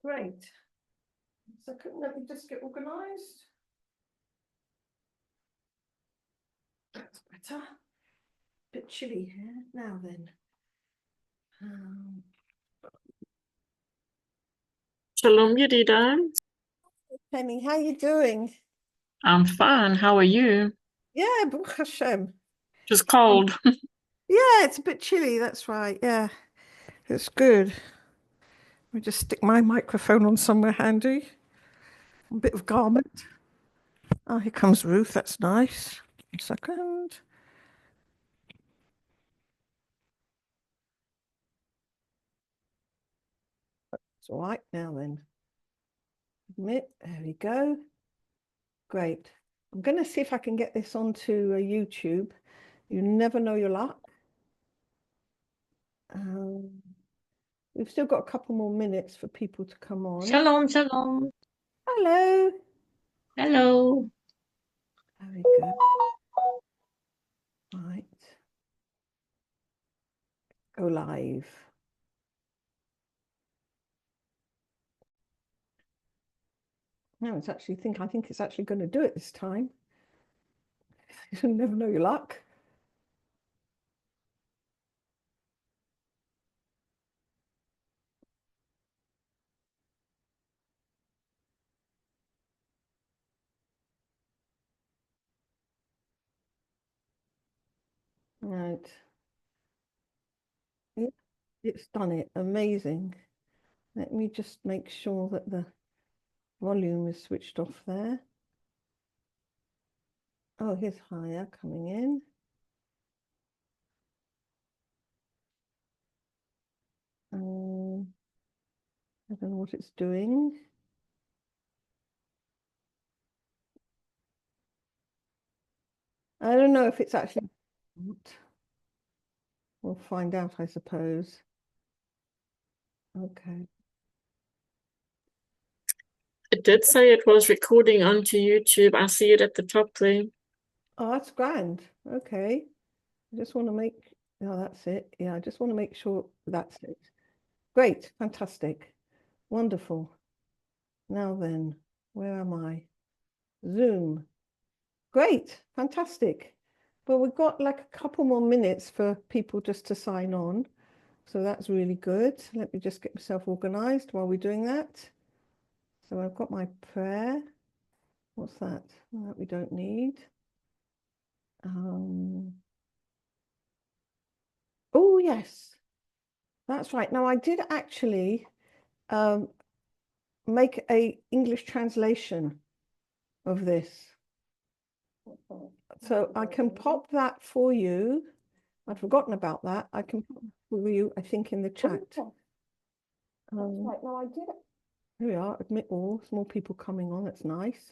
Great. Second, let me just get organized. That's better. Bit chilly here. Now then. Shalom, Yedida. Penny, how you doing? I'm fine. How are you? Yeah, Baruch Hashem. Just cold. Yeah, it's a bit chilly. That's right. Yeah, it's good. Let me just stick my microphone on somewhere handy. A bit of garment. Oh, here comes Ruth. That's nice. 1 second. It's all right now then. Admit. There we go. Great. I'm going to see if I can get this onto YouTube. You never know your luck. We've still got a couple more minutes for people to come on. Shalom, shalom. Hello. Hello. There we go. Right. Go live. No, I think it's actually going to do it this time. You never know your luck. Right. Yeah, it's done it. Amazing. Let me just make sure that the volume is switched off there. Oh, here's Haya coming in. I don't know what it's doing. I don't know if it's actually. We'll find out, I suppose. Okay. It did say it was recording onto YouTube. I see it at the top there. Oh, that's grand. Okay. I just want to make. Oh, that's it. Yeah, I just want to make sure that's it. Great. Fantastic. Wonderful. Now then, where am I? Zoom. Great. Fantastic. Well, we've got like a couple more minutes for people just to sign on. So that's really good. Let me just get myself organized while we're doing that. So I've got my prayer. What's that? Well, that we don't need. Oh, yes. That's right. Now, I did actually make a English translation of this. So I can pop that for you. I'd forgotten about that. I can put it for you, I think, in the chat. Right. Now, I did. Here we are. Admit all. There's more people coming on. That's nice.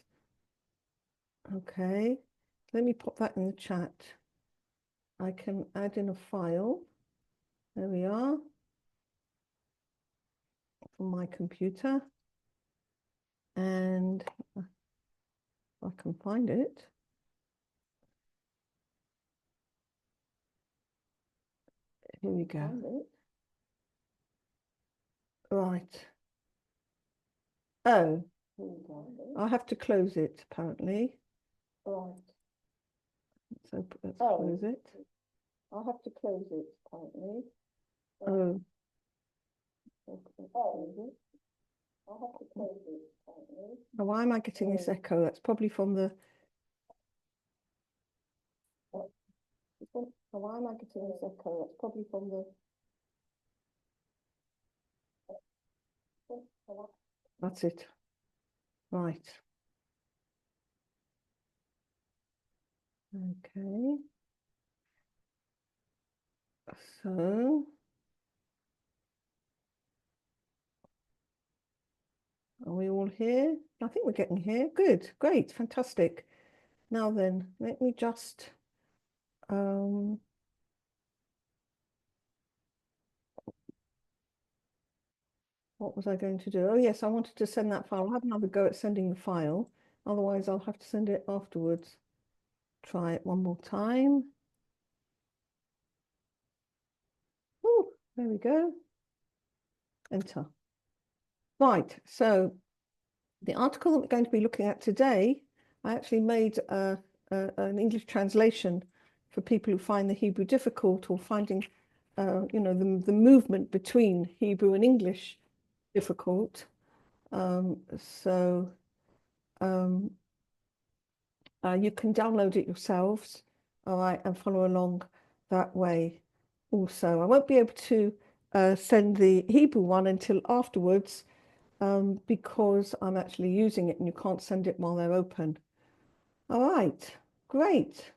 Okay. Let me pop that in the chat. I can add in a file. There we are. From my computer. And I can find it. Here we go. Right. Oh, I have to close it apparently. Right. So let's close it. I'll have to close it apparently. Oh. I'll have to close it apparently. Oh, why am I getting this echo? That's probably from the. Why am I getting this echo? That's probably from the. That's it. Right. Okay. So. Are we all here? I think we're getting here. Good. Great. Fantastic. Now then, let me just. What was I going to do? Oh, yes, I wanted to send that file. I'll have another go at sending the file. Otherwise, I'll have to send it afterwards. Try it one more time. Oh, there we go. Enter. Right, so the article that we're going to be looking at today, I actually made an English translation for people who find the Hebrew difficult or finding, you know, the movement between Hebrew and English difficult. You can download it yourselves, all right, and follow along that way. Also, I won't be able to send the Hebrew one until afterwards because I'm actually using it and you can't send it while they're open. All right, great,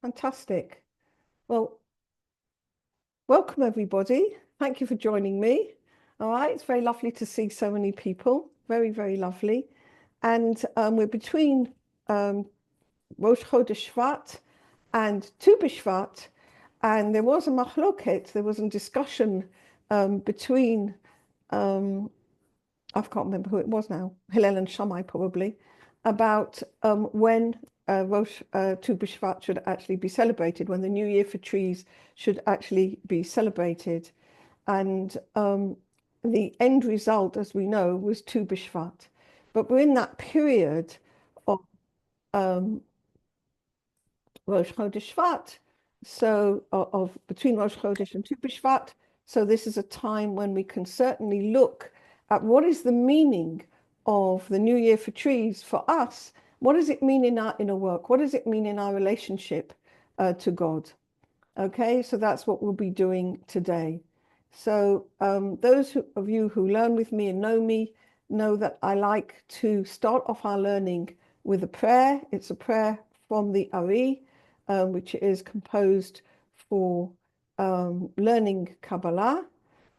fantastic. Well, welcome everybody. Thank you for joining me. All right, it's very lovely to see so many people. Very, very lovely. And we're between Rosh Chodesh Shvat and Tu bshvat, and there was a machloket, there was a discussion between, I can't remember who it was now, Hillel and Shammai probably, about when Tu bshvat should actually be celebrated, when the New Year for trees should actually be celebrated. And the end result, as we know, was Tu bshvat. But we're in that period of Rosh Chodesh Shvat, so of between Rosh Chodesh and Tu b'Shvat. So this is a time when we can certainly look at what is the meaning of the New Year for trees for us. What does it mean in our inner work? What does it mean in our relationship to God? Okay, so that's what we'll be doing today. So those of you who learn with me and know me know that I like to start off our learning with a prayer. It's a prayer from the Ari, which is composed for learning Kabbalah.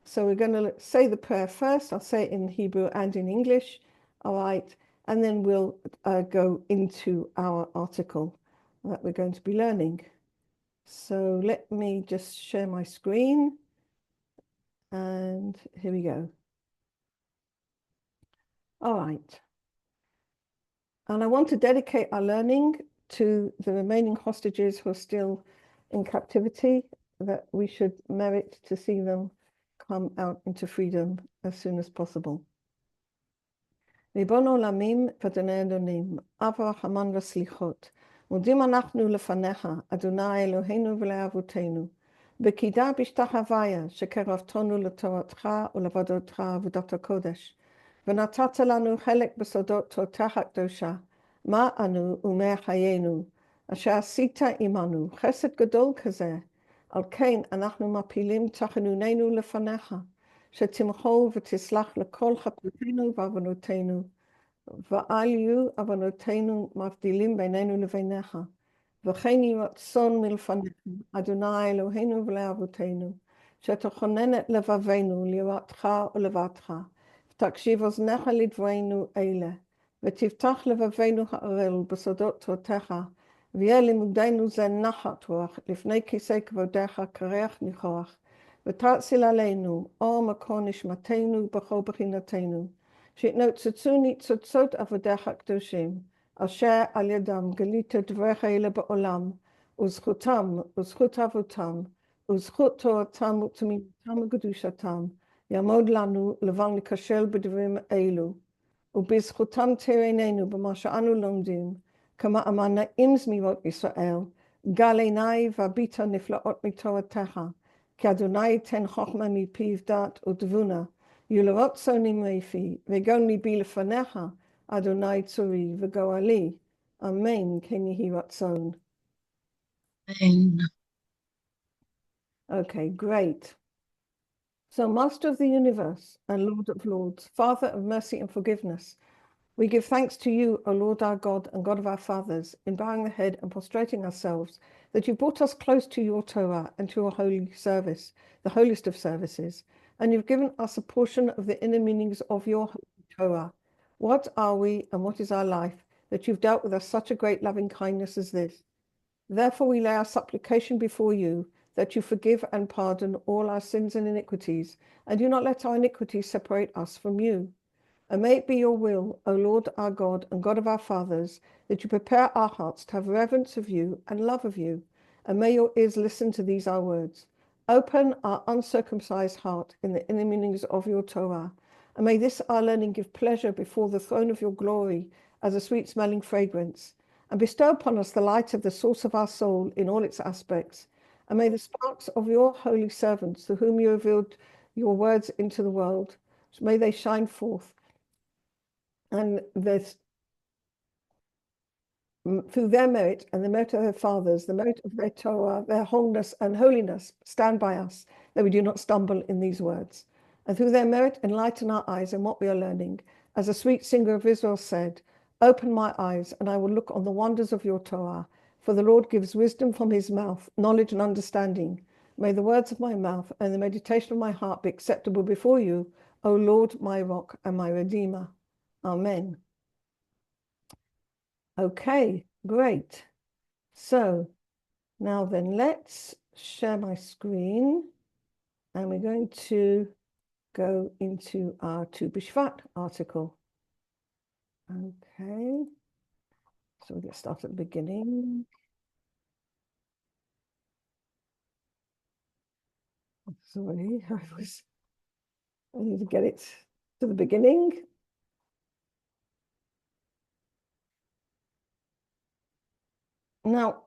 So we're going to say the prayer first. I'll say it in Hebrew and in English, all right? And then we'll go into our article that we're going to be learning. So let me just share my screen. And here we go. All right. And I want to dedicate our learning to the remaining hostages who are still in captivity, that we should merit to see them come out into freedom as soon as possible. ריבון העולמים ואדוני אדונים, אב הרחמן והסליחות, מודים אנחנו לפניך, אדוני אלוהינו ולאבותינו, בקידה בשתחוויה שקרבתנו לתורתך ולעבודתך עבודת הקודש, ונתת לנו חלק בסודות תורתך הקדושה, מה אנו ומי חיינו, אשר עשית עמנו חסד גדול כזה, על כן אנחנו מפילים תחנוננו לפניך, שתמחול ותסלח לכל חטאותינו ועוונותינו, ואל יהיו עוונותינו מבדילים בינינו לבינך, וכן יהי רצון מלפניך, אדוני אלוהינו ולאבותינו, שתכונן את לבבינו ליראתך ולבבך, ותקשיב אוזניך לדברינו אלה, ותפתח לבבינו הערל בסודות תורתך, ויהיה לימודנו זה נחת רוח לפני כיסא כבודך קרח ניחוח, ותאציל עלינו אור מקור נשמתנו בכל בחינתנו, שיתנוצצו ניצוצות עבודיך הקדושים, אשר על ידם גלית דבריך אלה בעולם, וזכותם וזכות אבותם, וזכות תורתם ותמידתם וקדושתם, יעמוד לנו לבל ניכשל בדברים אלו, ובזכותם תראיננו במה שאנו לומדים, כמה נעים זמירות ישראל, גל עיני והביטה נפלאות מתורתך, כי אדוני ייתן חוכמה מפיו דעת ותבונה, יהיו לרצון מפי, וגאון ליבי לפניך, אדוני צורי וגואלי. Amen. כן יהי רצון. Amen. Okay, great. So, Master of the universe and Lord of lords, Father of mercy and forgiveness, we give thanks to you, O Lord our God and God of our fathers, in bowing the head and prostrating ourselves, that you brought us close to your Torah and to your holy service, the holiest of services, and you've given us a portion of the inner meanings of your holy Torah. What are we and what is our life, that you've dealt with us such a great loving kindness as this? Therefore we lay our supplication before you, that you forgive and pardon all our sins and iniquities, and do not let our iniquities separate us from you. And may it be your will, O Lord our God and God of our fathers, that you prepare our hearts to have reverence of you and love of you. And may your ears listen to these our words. Open our uncircumcised heart in the inner meanings of your Torah. And may this our learning give pleasure before the throne of your glory as a sweet-smelling fragrance. And bestow upon us the light of the source of our soul in all its aspects. And may the sparks of your holy servants, to whom you revealed your words into the world, may they shine forth. And this, through their merit and the merit of their fathers, the merit of their Torah, their wholeness and holiness, stand by us, that we do not stumble in these words. And through their merit, enlighten our eyes in what we are learning. As a sweet singer of Israel said, open my eyes, and I will look on the wonders of your Torah. For the Lord gives wisdom from his mouth, knowledge and understanding. May the words of my mouth and the meditation of my heart be acceptable before you, O Lord, my rock and my redeemer. Amen. Okay, great. So now then, let's share my screen, and we're going to go into our Tu bshvat article. Okay, so we'll get started at the beginning. Sorry, I need to get it to the beginning. Now,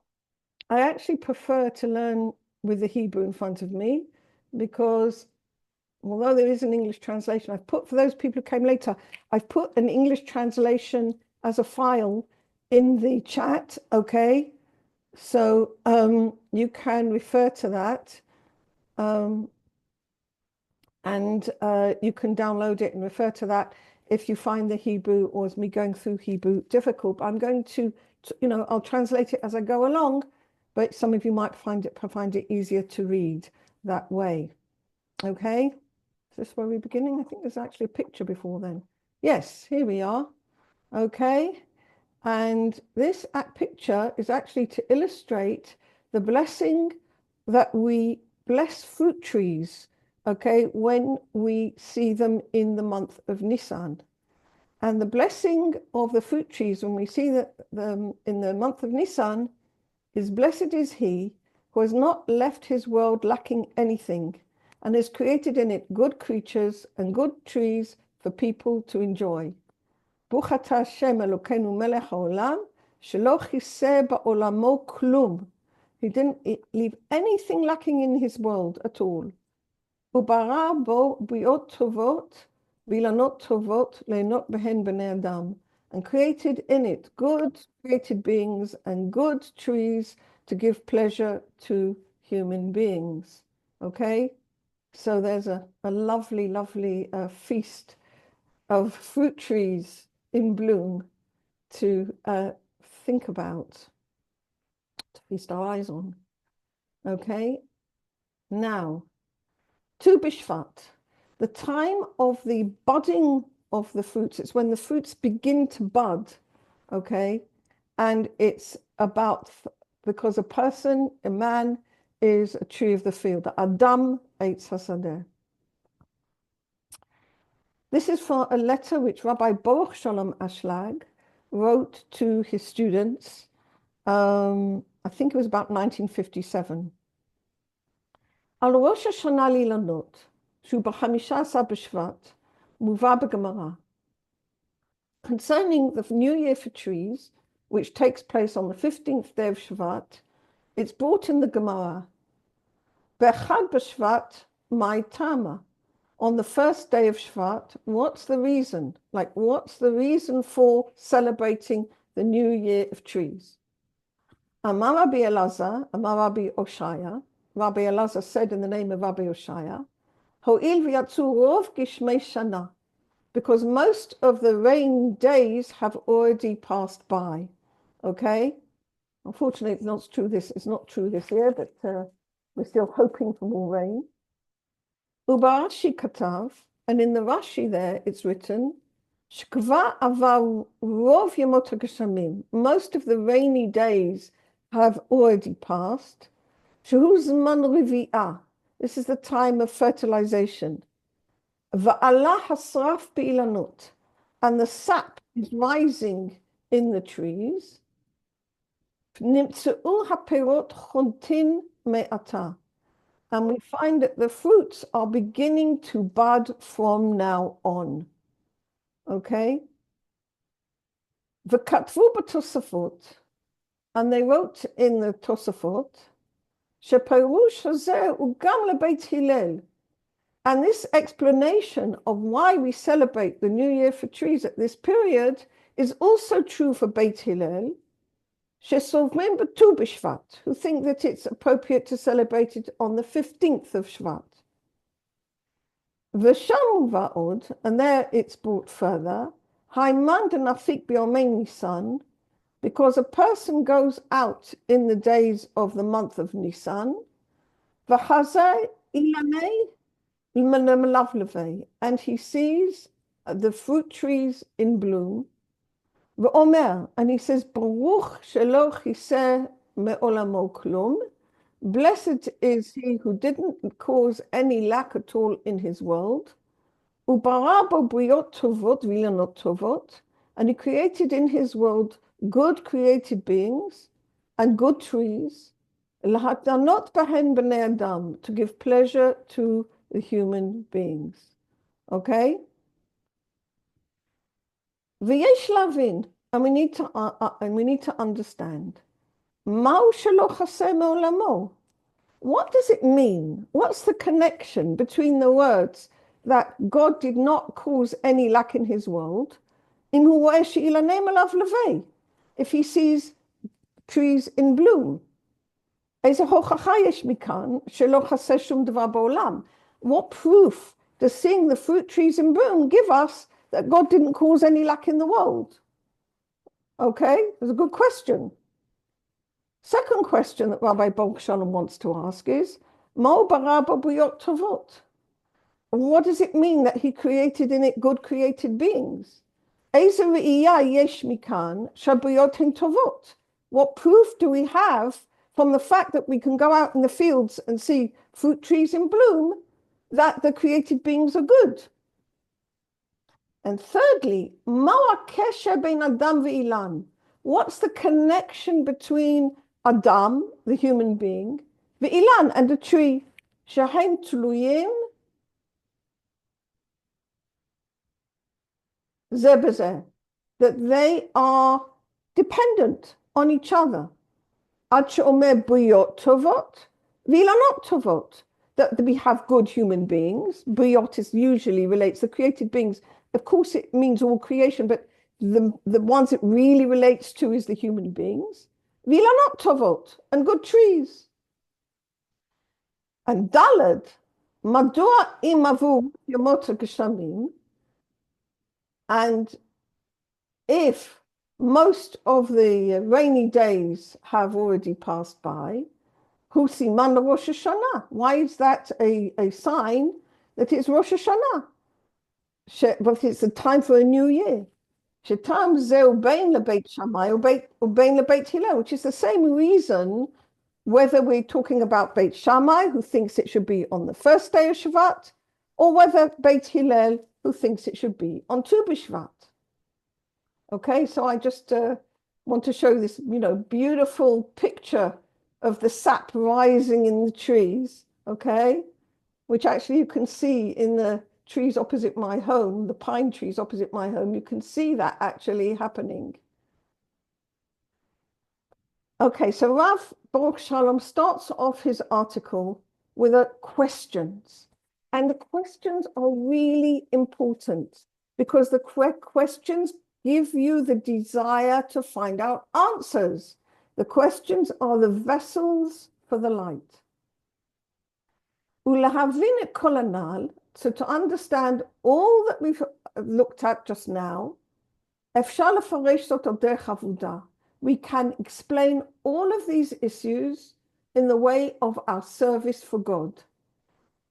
I actually prefer to learn with the Hebrew in front of me, because although there is an English translation, I've put, for those people who came later, I've put an English translation as a file in the chat, okay? So you can refer to that, and you can download it and refer to that if you find the Hebrew, or as me going through Hebrew, difficult. But I'm going to, I'll translate it as I go along, but some of you might find it easier to read that way, okay? Is this where we're beginning? I think there's actually a picture before then. Yes, here we are. Okay. And this picture is actually to illustrate the blessing that we bless fruit trees, okay, when we see them in the month of Nisan. And the blessing of the fruit trees when we see them in the month of Nisan is, blessed is he who has not left his world lacking anything, and has created in it good creatures and good trees for people to enjoy. Baruch atah Hashem Elokeinu melech haolam, shelo chiseh ba'olamo klum. He didn't leave anything lacking in his world at all. Ubara bo briot tovot, vilanot tovot, le'not behen b'nei adam. And created in it good created beings and good trees to give pleasure to human beings. Okay? So there's a lovely, lovely feast of fruit trees in bloom to think about, to feast our eyes on. Okay? Now, Tu bshvat, the time of the budding of the fruits. It's when the fruits begin to bud, okay? And it's about, because a man is a tree of the field. Adam eitz hasadeh. This is for a letter which Rabbi Baruch Shalom Ashlag wrote to his students. I think it was about 1957. Al Rosh Hashanah Lilanot, shu b'chamisha b'shvat, muva b'gemara. Concerning the New Year for trees, which takes place on the 15th day of Shvat, it's brought in the Gemara. Bechad b'shvat mai tama. On the first day of Shvat, what's the reason? Like, what's the reason for celebrating the New Year of trees? Amar Rabbi Elazar, Amar Rabbi Oshaya. Rabbi Elazar said in the name of Rabbi Oshaya, Ho'il v'yatzu rov gishmei shana, because most of the rain days have already passed by. Okay? Unfortunately, it's not true this year, but we're still hoping for more rain. Ubarashi katav, and in the Rashi there it's written, Shkva avar rov yemot hageshamim. Most of the rainy days have already passed. Shehu zman rivi'ah. This is the time of fertilization. Va'ala hasraf bi'ilanot, and the sap is rising in the trees. Nimtzu'u haperot chontin me'ata, And we find that the fruits are beginning to bud from now on. Okay? V'katvu b'tosafot, and they wrote in the Tosafot, sheperush hazeh ugam lebeit Hillel. And this explanation of why we celebrate the New Year for trees at this period is also true for Beit Hillel, shesovmim b'tu b'shvat, who think that it's appropriate to celebrate it on the 15th of Shvat. V'sham va'od, and there it's brought further, haiman denafik b'yomei Nisan, because a person goes out in the days of the month of Nisan, v'chazeh ilanei and he sees the fruit trees in bloom. And he says, Baruch Shelo Chiseh me'olamo klum. Blessed is he who didn't cause any lack at all in his world. Ubara bo briot tovot v'ilonot tovot. And he created in his world good created beings and good trees. Lahatanot bahen b'nei adam, to give pleasure to the human beings. Okay? V'yesh lavin, and we need to understand. Ma'u shelo chaseh me'olamo. What does it mean? What's the connection between the words that God did not cause any lack in his world, if he sees trees in bloom? What proof does seeing the fruit trees in bloom give us that God didn't cause any lack in the world? Okay, that's a good question. Second question that Rabbi Baruch Shalom wants to ask is, what does it mean that he created in it good created beings? What proof do we have from the fact that we can go out in the fields and see fruit trees in bloom that the created beings are good? And thirdly, what's the connection between Adam, the human being, ve'ilan, and the tree? Shahem tuluyim zeh b'zeh, that they are dependent on each other. Ad she'omer b'yot tovot v'ilanot tovot, that we have good human beings. B'yot is usually relates to created beings. Of course, it means all creation, but the ones it really relates to is the human beings. V'ilanot tovot, and good trees. And Daled, madua imavu yomot geshamim, and if most of the rainy days have already passed by, hu siman Rosh Hashanah. Why is that a sign that it's Rosh Hashanah? But it's a time for a new year. Shetam zeu bein lebeit Shammai or bein lebeit Hillel, which is the same reason whether we're talking about Beit Shammai, who thinks it should be on the first day of Shvat, or whether Beit Hillel, who thinks it should be on Tu B'Shvat. Okay, so I just want to show this, beautiful picture of the sap rising in the trees, okay, which actually you can see in the trees opposite my home, the pine trees opposite my home. You can see that actually happening. Okay, so Rav Baruch Shalom starts off his article with questions. And the questions are really important because the questions give you the desire to find out answers. The questions are the vessels for the light. Ulahavin et kol hanal, so to understand all that we've looked at just now, efshar lefaresh zot al derech avodah, we can explain all of these issues in the way of our service for God.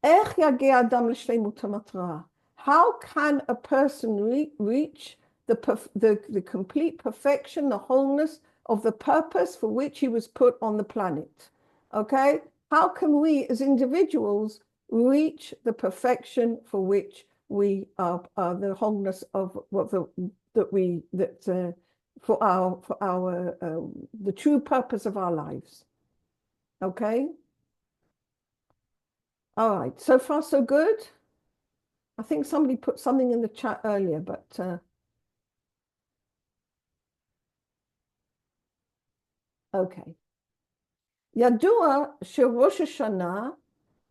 Ech yageh adam l'shleimut hamatra, how can a person reach the complete perfection, the wholeness of the purpose for which he was put on the planet? Okay, how can we as individuals reach the perfection for which we are the wholeness of what for our the true purpose of our lives? Okay. All right, so far so good. I think somebody put something in the chat earlier, but okay. Yadua sheRosh Hashanah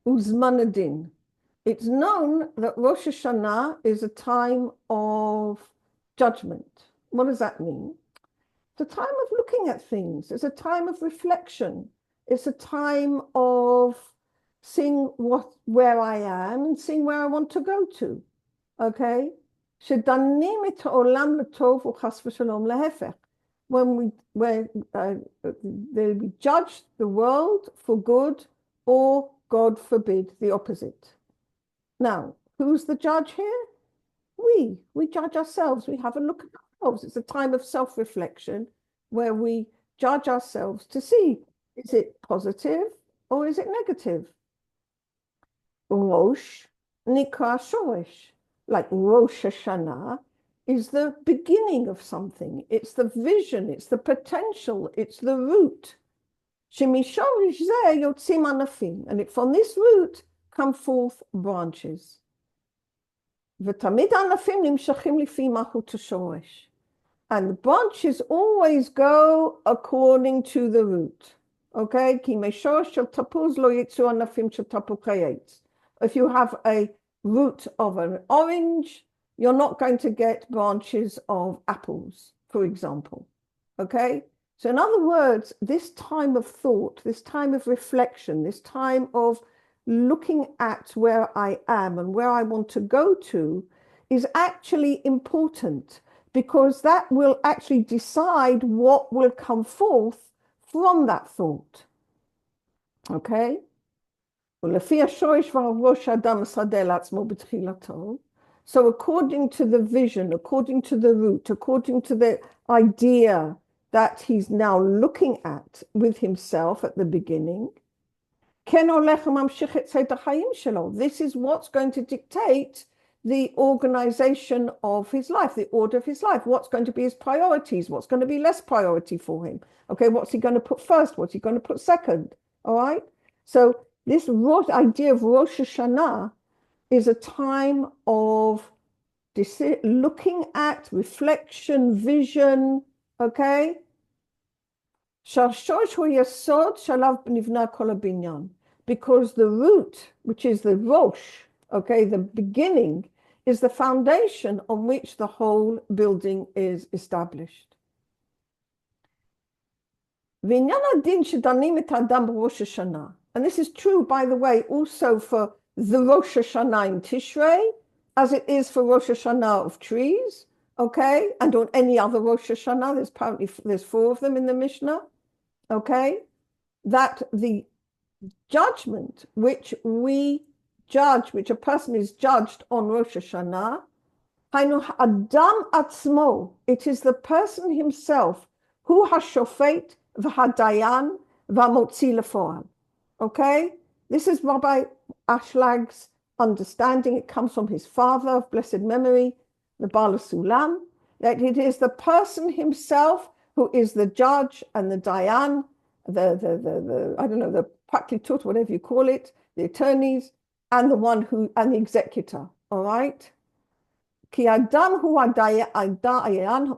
uzman adin. It's known that Rosh Hashanah is a time of judgment. What does that mean? It's a time of looking at things. It's a time of reflection. It's a time of seeing where I am and seeing where I want to go to. Okay? שדנים את העולם לטוב וחס ושלום להפך. When we judge the world for good or, God forbid, the opposite. Now, who's the judge here? We judge ourselves. We have a look at ourselves. It's a time of self-reflection where we judge ourselves to see, is it positive or is it negative? Rosh nikra shoresh, like Rosh Hashanah, is the beginning of something. It's the vision, it's the potential, it's the root. Shemishorish zeh yotzim anafim, and from this root come forth branches. V'tamid anafim nimshachim lifi mahut hashoresh, and the branches always go according to the root. Okay, ki meshorish shel tapuz lo yitzu anafim shel tapuz hayetz. If you have a root of an orange, you're not going to get branches of apples, for example. Okay? So in other words, this time of thought, this time of reflection, this time of looking at where I am and where I want to go to is actually important, because that will actually decide what will come forth from that thought. Okay? So according to the vision, according to the root, according to the idea that he's now looking at with himself at the beginning, this is what's going to dictate the organization of his life, the order of his life, what's going to be his priorities, what's going to be less priority for him. Okay, what's he going to put first? What's he going to put second? All right? So this idea of Rosh Hashanah is a time of looking at, reflection, vision, okay? Because the root, which is the Rosh, okay, the beginning, is the foundation on which the whole building is established. And this is true, by the way, also for the Rosh Hashanah in Tishrei, as it is for Rosh Hashanah of trees, okay? And on any other Rosh Hashanah, there's 4 of them in the Mishnah, okay? That the judgment which we judge, which a person is judged on Rosh Hashanah, Hainu Adam Atzmo, it is the person himself who hashofet v'hadayan v'motzi lefoal. Okay, this is Rabbi Ashlag's understanding. It comes from his father of blessed memory, the Baruch Shalom, that it is the person himself who is the judge and the dayan, the I don't know, the praklitut, whatever you call it, the attorneys, and the one who, and the executor. All right. Ki adam hu dayan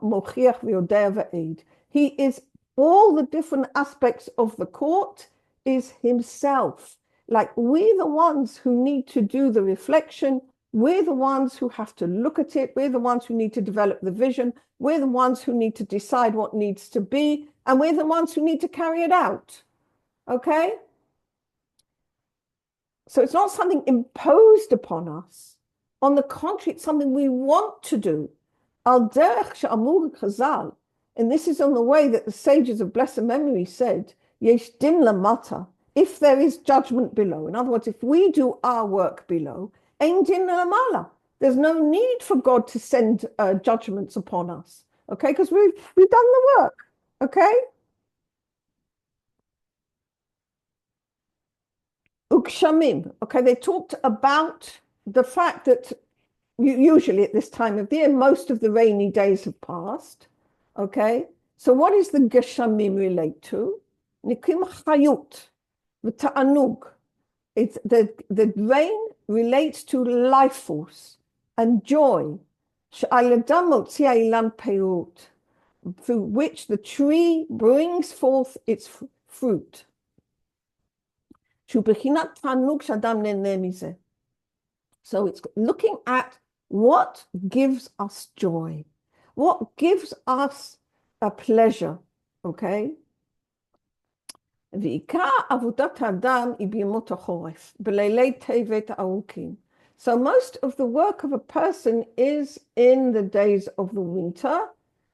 mochiach v'yodeh v'eid. He is all the different aspects of the court. Is himself. Like, we're the ones who need to do the reflection. We're the ones who have to look at it. We're the ones who need to develop the vision. We're the ones who need to decide what needs to be. And we're the ones who need to carry it out. Okay? So it's not something imposed upon us. On the contrary, it's something we want to do. Al derech she'amur chazal. And this is on the way that the sages of blessed memory said, Yesh din lamata, if there is judgment below. In other words, if we do our work below, ein din lamala. There's no need for God to send judgments upon us. Okay, because we've done the work. Okay. Ukshamim. Okay, they talked about the fact that usually at this time of the year, most of the rainy days have passed. Okay, so what does the Geshamim relate to? Nikim chayut, v'ta'anug, It's the rain relates to life force and joy, through which the tree brings forth its fruit. So it's looking at what gives us joy, what gives us a pleasure, okay? So most of the work of a person is in the days of the winter,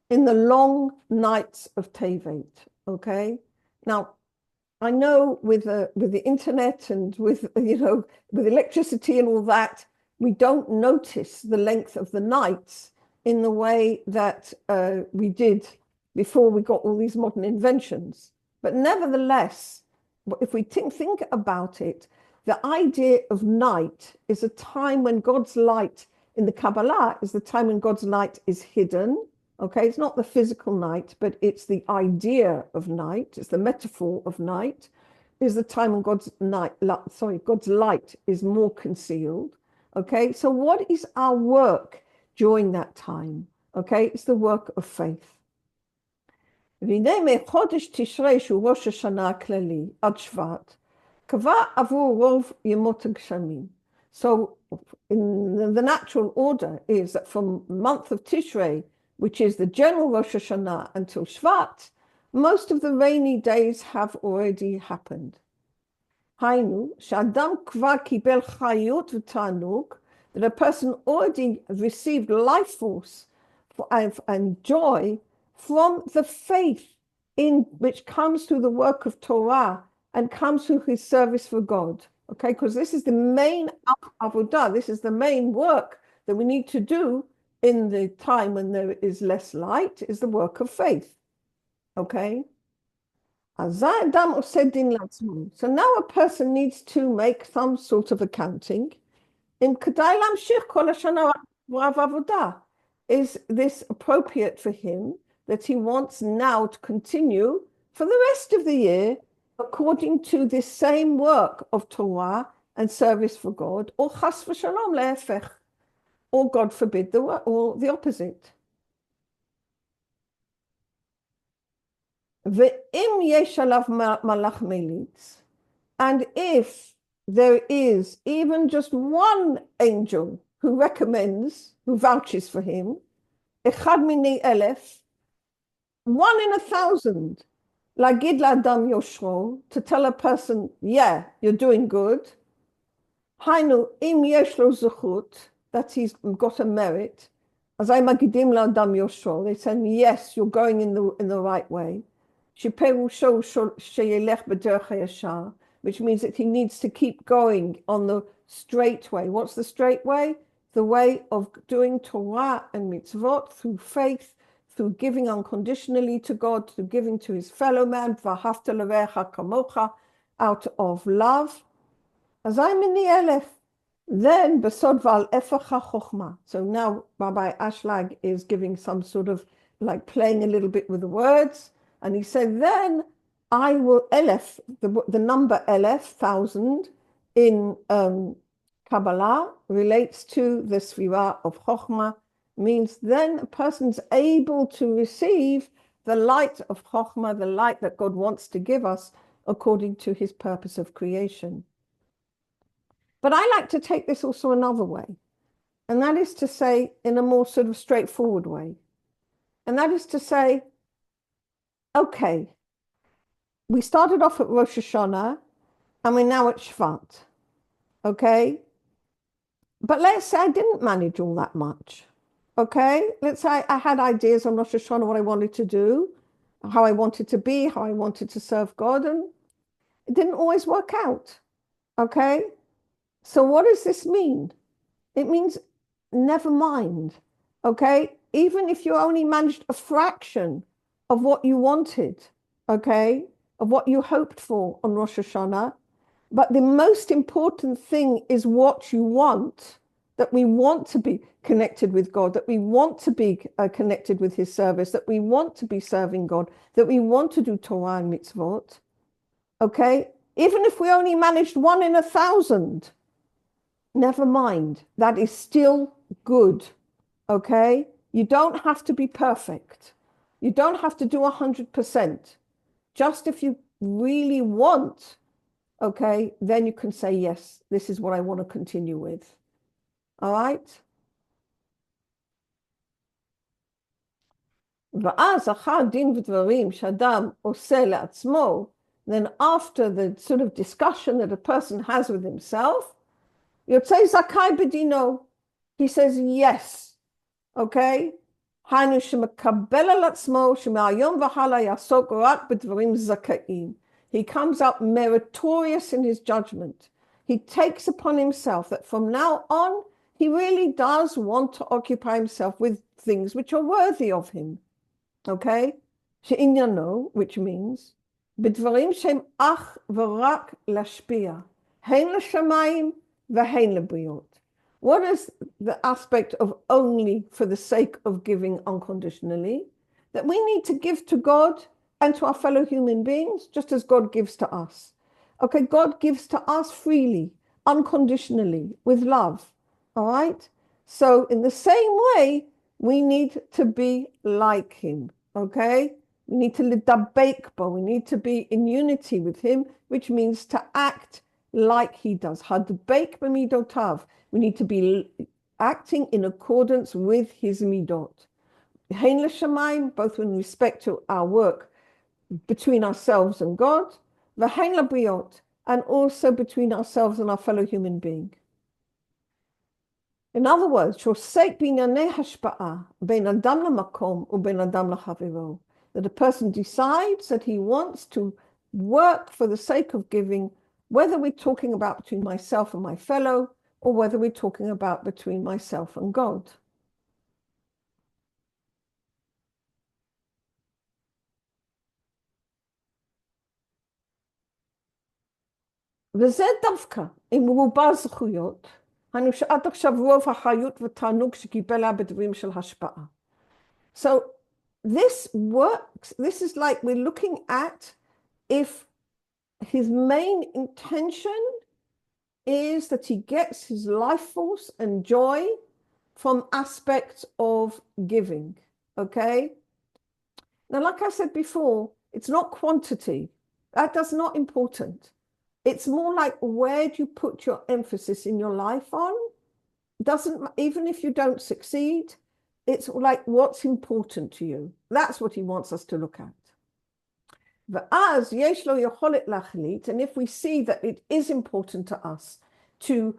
in the long nights of Tevet, okay? Now, I know with the internet and with electricity and all that, we don't notice the length of the nights in the way that we did before we got all these modern inventions. But nevertheless, if we think about it, the idea of night is a time when God's light in the Kabbalah is the time when God's light is hidden. Okay, it's not the physical night, but it's the idea of night. It's the metaphor of night. Is the time when God's light is more concealed. Okay, so what is our work during that time? Okay, it's the work of faith. So in the natural order is that from the month of Tishrei, which is the general Rosh Hashanah, until Shvat, most of the rainy days have already happened. Hainu, sh'adam kvar kibel chayut v'tanuk, that a person already received life force and joy from the faith in which comes through the work of Torah and comes through his service for God. Okay, because this is the main avodah, this is the main work that we need to do in the time when there is less light, is the work of faith. Okay? So now a person needs to make some sort of accounting. Is this appropriate for him that he wants now to continue for the rest of the year according to this same work of Torah and service for God, or chas v'shalom le'efech, or God forbid, or the opposite? Ve'im yesh alav malach melitz, and if there is even just one angel who recommends, who vouches for him, echad mini elef, 1 in 1,000, lagid la'adam yoshro, to tell a person, yeah, you're doing good. Hainu im yesh lo zechut, that he's got a merit. Azay magidim la'adam yoshro, they say, yes, you're going in the right way. Shepirusho sheyelech b'derech hayashar, which means that he needs to keep going on the straight way. What's the straight way? The way of doing Torah and mitzvot through faith, through giving unconditionally to God, through giving to his fellow man, v'ahavta l'recha kamocha, out of love. As I'm in the Elef, then besod val efacha chochma. So now Rabbi Ashlag is giving some sort of like playing a little bit with the words. And he said, then I will, Elef, the number Elef, 1,000, in Kabbalah relates to the Sfirah of Chokhmah, means then a person's able to receive the light of Chokhmah, the light that God wants to give us according to his purpose of creation. But I like to take this also another way, and that is to say, in a more sort of straightforward way. And that is to say, okay, we started off at Rosh Hashanah, and we're now at Shvat, okay? But let's say I didn't manage all that much, okay? Let's say I had ideas on Rosh Hashanah, what I wanted to do, how I wanted to be, how I wanted to serve God, and it didn't always work out, okay? So what does this mean? It means never mind, okay? Even if you only managed a fraction of what you wanted, okay, of what you hoped for on Rosh Hashanah, but the most important thing is what you want, that we want to be connected with God, that we want to be connected with his service, that we want to be serving God, that we want to do Torah and mitzvot, okay? Even if we only managed 1 in 1,000, never mind. That is still good, okay? You don't have to be perfect. You don't have to do 100%. Just if you really want, okay, then you can say, yes, this is what I want to continue with. All right? ואז אחר דין ודברים שאדם עושה לעצמו, then after the sort of discussion that a person has with himself, יוצא זכאי בדינו. He says, yes, okay? היינו שמקבל על עצמו שמהיום והלאה יעסוק רק בדברים זכאים. He comes up meritorious in his judgment. He takes upon himself that from now on, he really does want to occupy himself with things which are worthy of him. Okay? שעניינו, which means, בדברים שהם אך ורק להשפיע, הן לשמיים והן לבריאות. What is the aspect of only for the sake of giving unconditionally? That we need to give to God and to our fellow human beings, just as God gives to us. Okay, God gives to us freely, unconditionally, with love. All right? So in the same way, we need to be like him. Okay? We need to lidabek bo. We need to be in unity with him, which means to act like he does. Hadbek b'midotav. We need to be acting in accordance with his midot. Hein l'shamayim, both in respect to our work between ourselves and God, v'hein l'briot, and also between ourselves and our fellow human being. In other words, שעוסק בענייני השפעה בין אדם למקום ובין אדם לחברו. That a person decides that he wants to work for the sake of giving, whether we're talking about between myself and my fellow, or whether we're talking about between myself and God. וזה דווקא עם רובה זכויות, היינו שעד עכשיו רוב החיות ותענוג שקיבלה בדברים של השפעה. So this works, this is like we're looking at if his main intention is that he gets his life force and joy from aspects of giving, okay? Now, like I said before, it's not quantity. That's not important. It's more like where do you put your emphasis in your life on? Doesn't, even if you don't succeed, it's like what's important to you. That's what he wants us to look at. ואז יש לו יכולת להחליט, and if we see that it is important to us to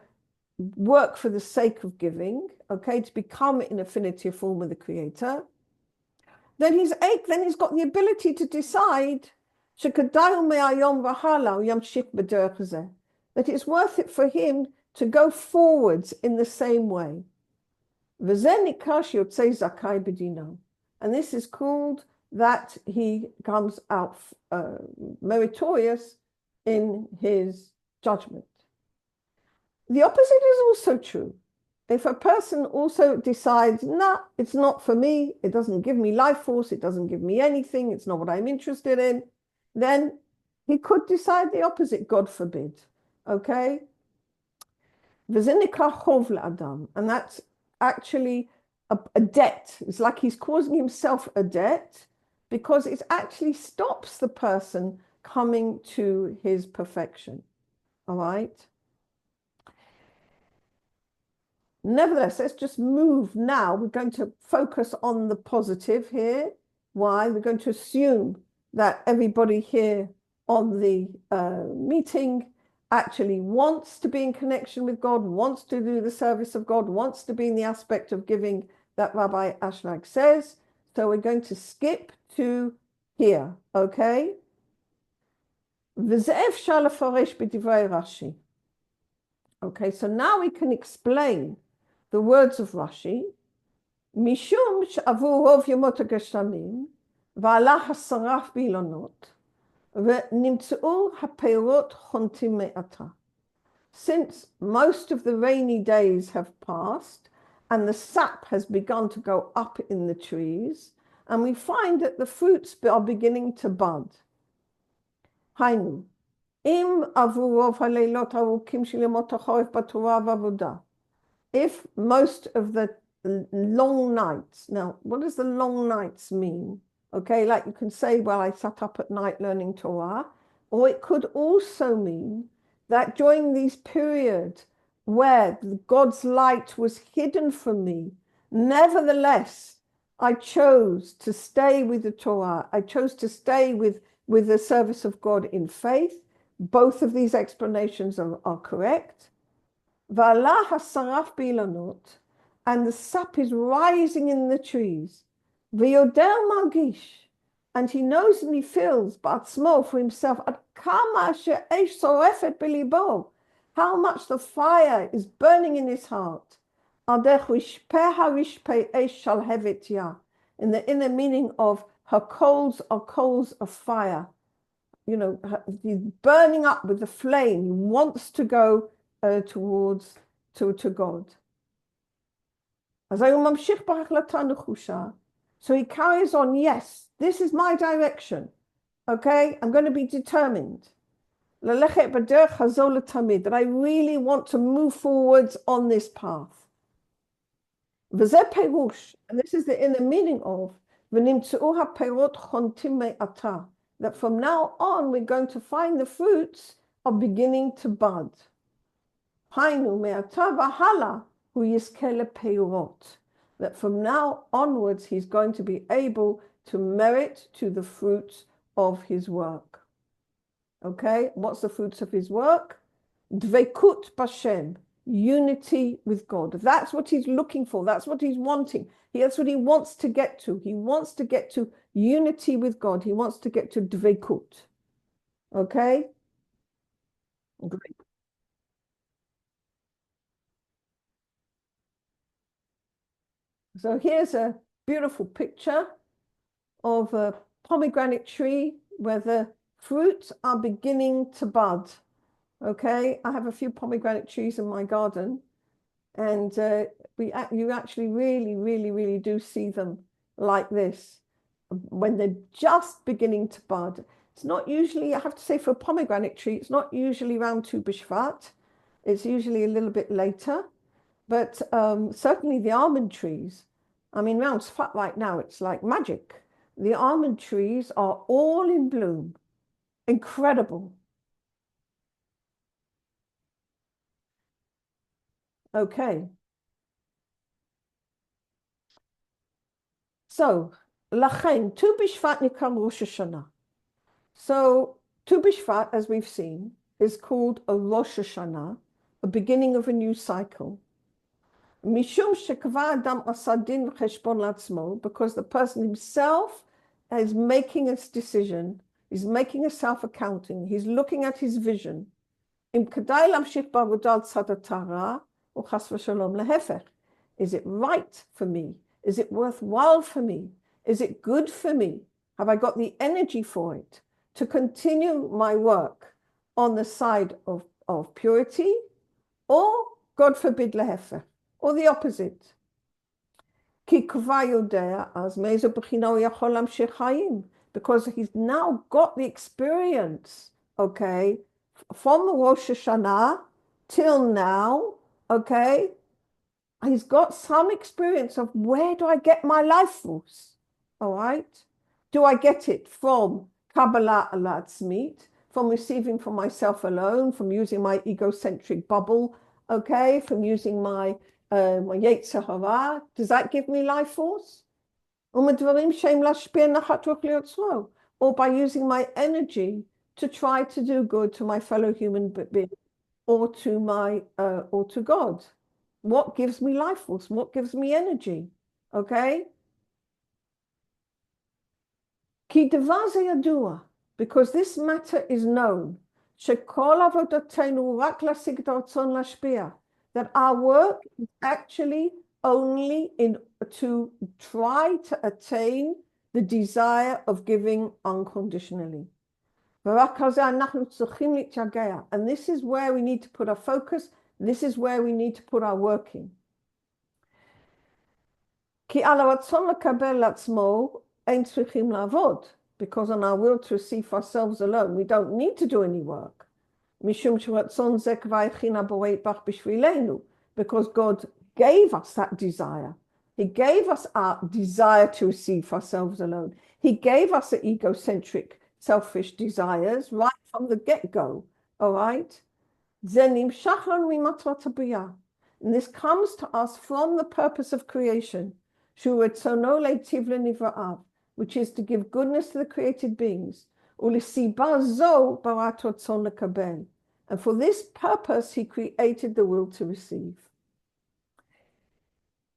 work for the sake of giving, okay, to become in affinity of form with the Creator, then he's got the ability to decide שכדאי מהיום והלאה הוא ימשיך בדרך זה, that it's worth it for him to go forwards in the same way. וזה נקרא שיוצא זכאי בדינו. And this is called that he comes out meritorious in his judgment. The opposite is also true. If a person also decides, nah, it's not for me, it doesn't give me life force, it doesn't give me anything, it's not what I'm interested in, then he could decide the opposite, God forbid. Okay? וזה נקרא חוב לאדם, and that's actually a debt. It's like he's causing himself a debt because it actually stops the person coming to his perfection. All right? Nevertheless, let's just move now. We're going to focus on the positive here. Why? We're going to assume that everybody here on the meeting actually wants to be in connection with God, wants to do the service of God, wants to be in the aspect of giving that Rabbi Ashlag says. So we're going to skip to here, okay? וזה אפשר לפרש בדברי רש"י. Okay, so now we can explain the words of Rashi. משום שעבור רוב ימות הגשמים, ועלה השרף באילנות, ונמצאו הפירות חונטים מעתה. Since most of the rainy days have passed, and the sap has begun to go up in the trees, and we find that the fruits are beginning to bud. היינו, אם עבור רוב הלילות הארוכים של ימות החורף בתורה ועבודה, if most of the long nights, now what does the long nights mean? Okay, like you can say, well, I sat up at night learning Torah, or it could also mean that during these periods where God's light was hidden from me, nevertheless, I chose to stay with the Torah. I chose to stay with the service of God in faith. Both of these explanations are correct. V'alah hasaraf bilanot, and the sap is rising in the trees. V'yoder margish, and he knows and he feels ba'atzmo for himself ad kama she'esh sorefet b'libo, how much the fire is burning in his heart. Adech rishpeh harishpeh esh shalhevet ya, in the inner meaning of her coals are coals of fire. You know, he's burning up with the flame. He wants to go towards to God. So he carries on, yes, this is my direction. Okay, I'm going to be determined. That I really want to move forwards on this path. And this is the inner meaning of that from now on we're going to find the fruits are beginning to bud. That from now onwards he's going to be able to merit to the fruits of his work. Okay, what's the fruits of his work? Dvekut b'Hashem, unity with God. That's what he's looking for. That's what he's wanting. That's what he wants to get to. He wants to get to unity with God. He wants to get to dvekut. Okay? Great. So here's a beautiful picture of a pomegranate tree where the fruits are beginning to bud. Okay, I have a few pomegranate trees in my garden, and you actually really do see them like this when they're just beginning to bud. It's not usually, I have to say, for a pomegranate tree, it's not usually around to bshvat. It's usually a little bit later, but certainly the almond trees. I mean, around Tzfat right now, it's like magic. The almond trees are all in bloom. Incredible. Okay. So, Lachen, Tu B'Shvat Nikam Rosh Hashanah. So, Tu B'Shvat, as we've seen, is called a Rosh Hashanah, a beginning of a new cycle. Mishum Shekva Adam Asadin Cheshbon Latzmo, because the person himself is making a decision, he's making a self-accounting, he's looking at his vision. Im Kedai Lamshich B'Avodat Tzad Tara, or Chas v'Shalom lehefech. Is it right for me? Is it worthwhile for me? Is it good for me? Have I got the energy for it to continue my work on the side of purity, or, God forbid, lehefech, or the opposite? Because he's now got the experience, okay, from Rosh Hashanah till now, okay, he's got some experience of where do I get my life force, all right? Do I get it from Kabbalah Alatzmit, from receiving from myself alone, from using my egocentric bubble, okay, from using my Yetzer Hara? Does that give me life force? Or by using my energy to try to do good to my fellow human being, or to God? What gives me life force? What gives me energy? Okay? Because this matter is known. That our work is actually only to try to attain the desire of giving unconditionally. And this is where we need to put our focus. This is where we need to put our working. Because on our will to receive ourselves alone, we don't need to do any work. because God gave us that desire. He gave us our desire to receive for ourselves alone. He gave us the egocentric, selfish desires right from the get-go. All right? And this comes to us from the purpose of creation, which is to give goodness to the created beings. And for this purpose, he created the will to receive.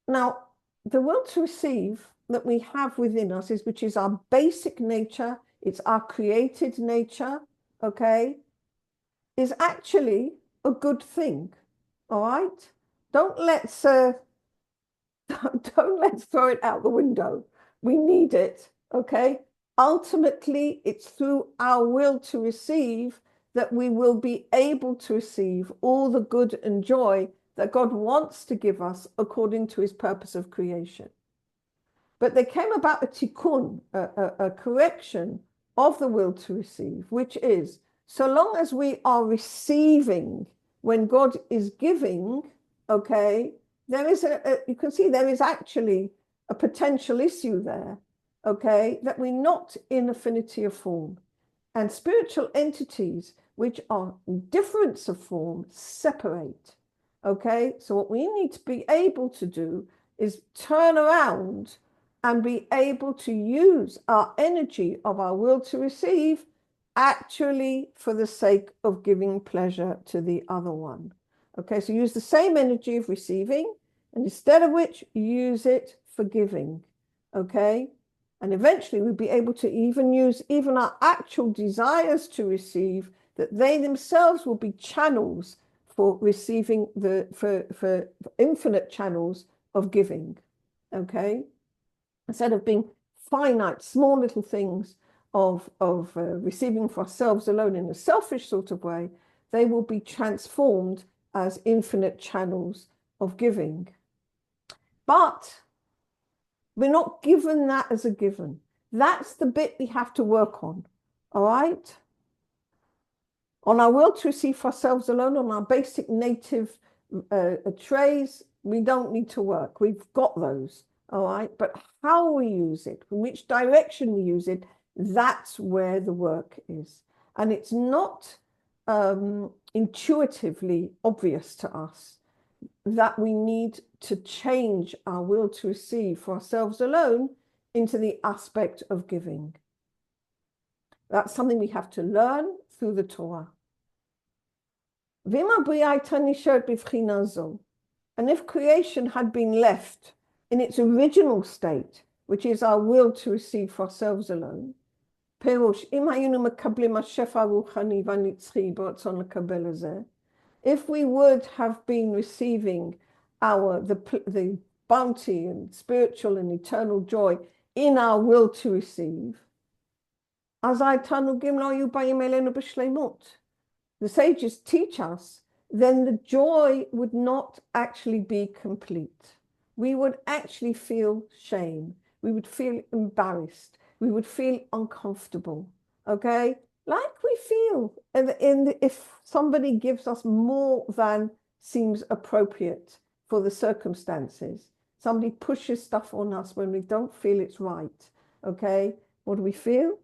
Now, the will to receive that we have within us which is our basic nature, it's our created nature, okay, is actually a good thing. All right? Don't let's throw it out the window. We need it, okay? Ultimately, it's through our will to receive that we will be able to receive all the good and joy that God wants to give us according to his purpose of creation. But there came about a tikkun, a correction of the will to receive, which is, so long as we are receiving when God is giving, okay, there is you can see there is actually a potential issue there, okay, that we're not in affinity of form. And spiritual entities, which are difference of form, separate. Okay, so what we need to be able to do is turn around and be able to use our energy of our will to receive actually for the sake of giving pleasure to the other one. Okay, so use the same energy of receiving, and instead of which, use it for giving. Okay, and eventually we'll be able to even use even our actual desires to receive, that they themselves will be channels for receiving for infinite channels of giving. Okay, instead of being finite, small little things of receiving for ourselves alone in a selfish sort of way, they will be transformed as infinite channels of giving. But we're not given that as a given. That's the bit we have to work on. All right? On our will to receive for ourselves alone, on our basic native trays, we don't need to work. We've got those. All right? But how we use it, in which direction we use it, that's where the work is. And it's not intuitively obvious to us that we need to change our will to receive for ourselves alone into the aspect of giving. That's something we have to learn through the Torah. And if creation had been left in its original state, which is our will to receive for ourselves alone, if we would have been receiving the bounty and spiritual and eternal joy in our will to receive, the sages teach us, then the joy would not actually be complete. We would actually feel shame. We would feel embarrassed. We would feel uncomfortable. Okay? Like we feel if somebody gives us more than seems appropriate for the circumstances. Somebody pushes stuff on us when we don't feel it's right. Okay? What do we feel?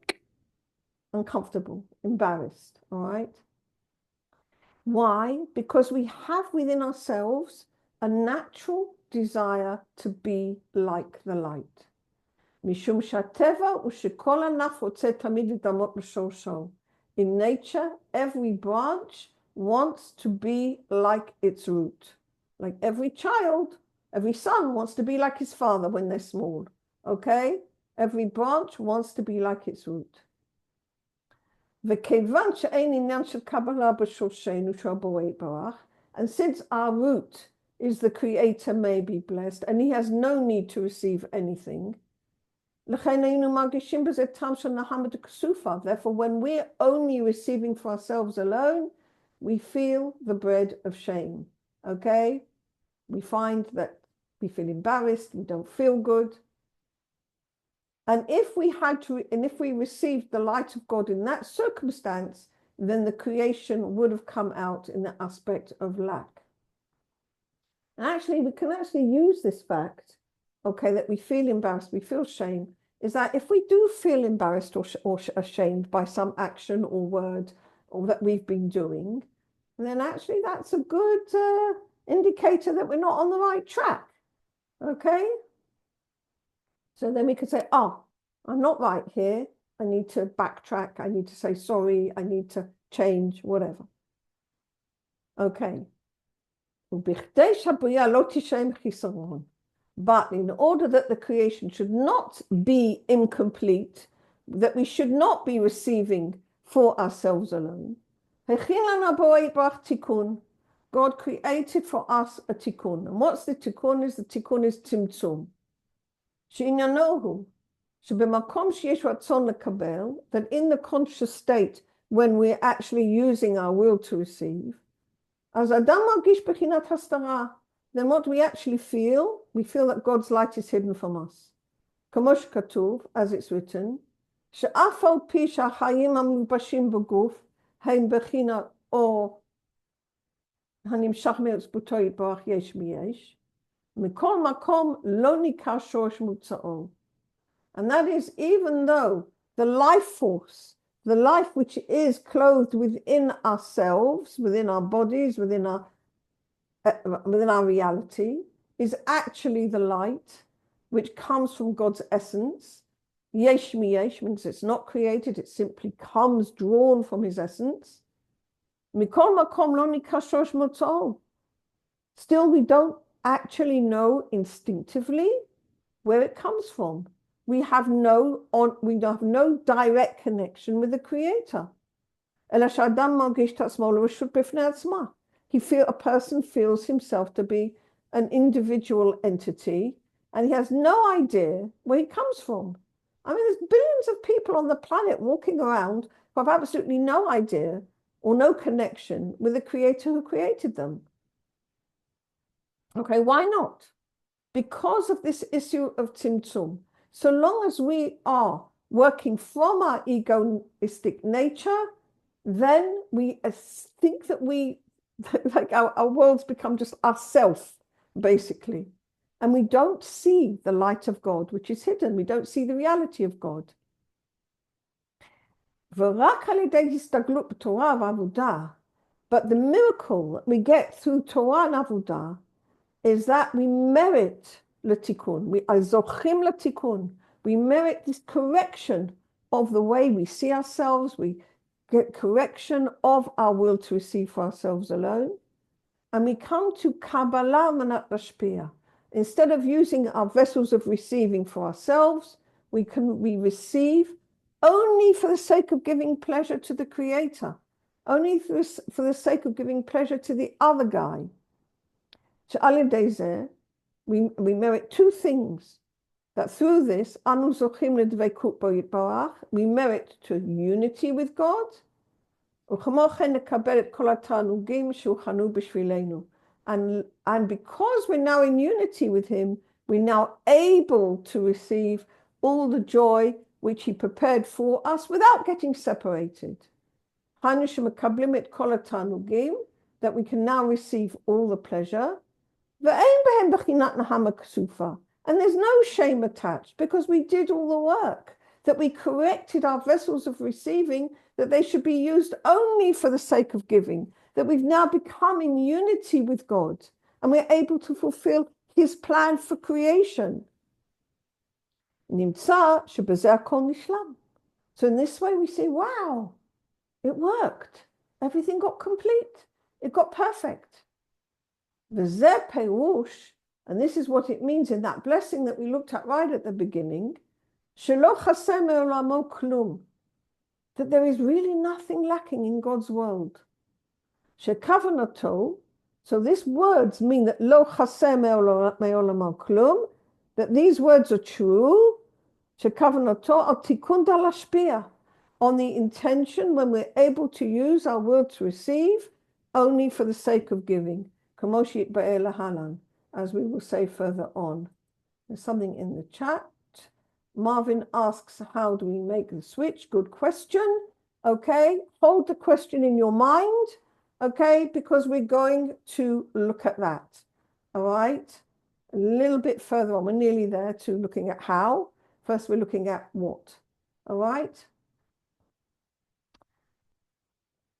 Uncomfortable, embarrassed. All right? Why? Because we have within ourselves a natural desire to be like the light. In nature, every branch wants to be like its root. Like every child, every son wants to be like his father when they're small. Okay? Every branch wants to be like its root. And since our root is the Creator may be blessed, and he has no need to receive anything, therefore when we're only receiving for ourselves alone, we feel the bread of shame. Okay? We find that we feel embarrassed, we don't feel good. And if we received the light of God in that circumstance, then the creation would have come out in the aspect of lack. And actually, we can actually use this fact, okay, that we feel embarrassed, we feel shame, is that if we do feel embarrassed or ashamed by some action or word or that we've been doing, then actually that's a good indicator that we're not on the right track, okay? So then we could say, oh, I'm not right here. I need to backtrack. I need to say sorry. I need to change, whatever. Okay. But in order that the creation should not be incomplete, that we should not be receiving for ourselves alone, God created for us a tikkun. And what's the tikkun is? The tikkun is tzimtzum. That in the conscious state, when we're actually using our will to receive, then what we actually feel, we feel that God's light is hidden from us. As it's written, and that is, even though the life force, the life which is clothed within ourselves, within our bodies, within our reality, is actually the light which comes from God's essence. Yesh mi yesh means it's not created, it simply comes drawn from his essence. Mikol makom lo nikashosh motzol. Still, we don't actually know instinctively where it comes from. We have no direct connection with the Creator. A person feels himself to be an individual entity, and he has no idea where he comes from. I mean, there's billions of people on the planet walking around who have absolutely no idea or no connection with the Creator who created them. Okay, why not? Because of this issue of tzimtzum. So long as we are working from our egoistic nature, then we think that like our worlds become just ourself, basically. And we don't see the light of God, which is hidden. We don't see the reality of God. But the miracle that we get through Torah and Avodah is that we merit l'tikun. We are zochim l'tikun. We merit this correction of the way we see ourselves. We get correction of our will to receive for ourselves alone. And we come to Kabbalah manat lashpia. Instead of using our vessels of receiving for ourselves, we receive only for the sake of giving pleasure to the Creator, only for the sake of giving pleasure to the other guy. We merit two things. That through this, we merit to unity with God, and because we're now in unity with him, we're now able to receive all the joy which he prepared for us without getting separated. That we can now receive all the pleasure. And there's no shame attached because we did all the work, that we corrected our vessels of receiving, that they should be used only for the sake of giving, that we've now become in unity with God and we're able to fulfill his plan for creation. So in this way we say, wow, it worked. Everything got complete. It got perfect. And this is what it means in that blessing that we looked at right at the beginning, that there is really nothing lacking in God's world. So these words mean that lo chaser me'olam klum, that these words are true, on the intention when we're able to use our will to receive only for the sake of giving, as we will say further on. There's something in the chat. Marvin asks, how do we make the switch? Good question. Okay, hold the question in your mind, okay, because we're going to look at that. All right, a little bit further on. We're nearly there to looking at how. First, we're looking at what. All right.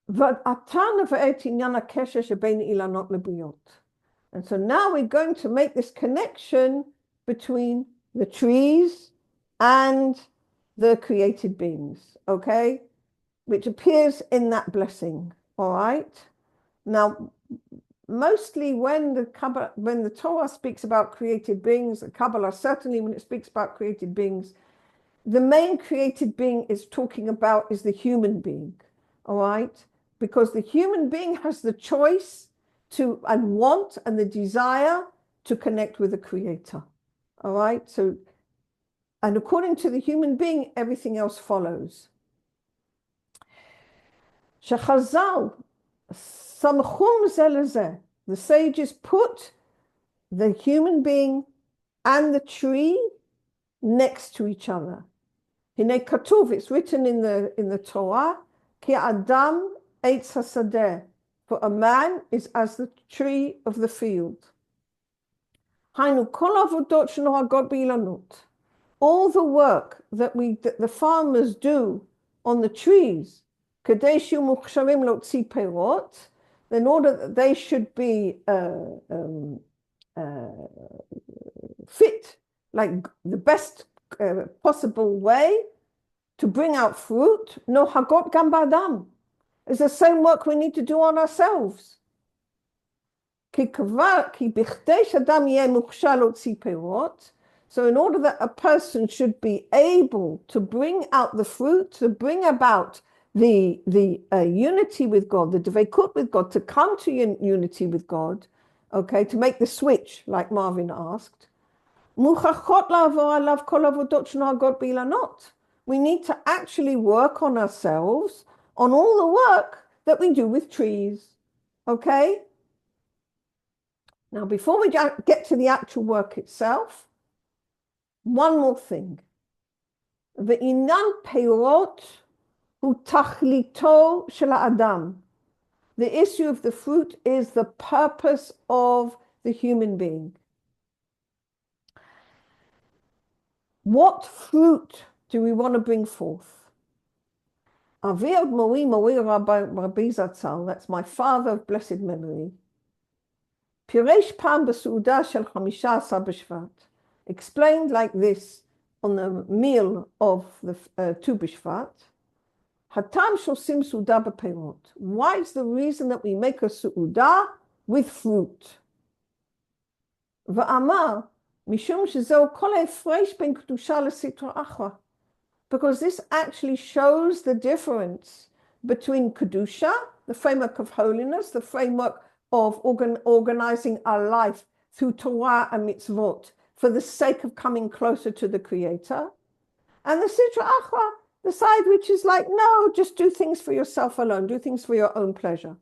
And so now we're going to make this connection between the trees and the created beings, okay? Which appears in that blessing, all right? Now, mostly when the Torah speaks about created beings, the Kabbalah, certainly when it speaks about created beings, the main created being is talking about is the human being, all right? Because the human being has the choice to and want and the desire to connect with the creator, all right? So, and according to the human being, everything else follows. Shechazal samchum zeh lezeh. The sages put the human being and the tree next to each other. Hinei katuv, it's written in the Torah, ki adam eitz hasadeh, for a man is as the tree of the field. Hainu kol avodot shenohagot b'ilanut. All the work that the farmers do on the trees, kadei shiu muchsharim lotzi perot, in order that they should be fit, like the best possible way to bring out fruit, no hagot gam ba'adam. It's the same work we need to do on ourselves. So in order that a person should be able to bring out the fruit, to bring about the unity with God, the dveikut with God, to come to unity with God, okay, to make the switch, like Marvin asked, we need to actually work on ourselves, on all the work that we do with trees, okay? Now, before we get to the actual work itself, one more thing. Ve'inan peirot hu tachlito shel ha'adam. The issue of the fruit is the purpose of the human being. What fruit do we want to bring forth? Avi od Mori Rabbi Zatzal, that's my father of blessed memory, Piresh Pam B'Su'udah Shel 15 bshvat, explained like this on the meal of the 2 bshvat. Hatam shosim su'udah b'peirot. Why is the reason that we make a su'udah with fruit? Va'amar mishum shezeu kol ha'efresh ben kedusha lesitra achra. Because this actually shows the difference between kedusha, the framework of holiness, the framework of organizing our life through Torah and mitzvot for the sake of coming closer to the Creator, and the sitra achra, the side which is like, no, just do things for yourself alone, do things for your own pleasure.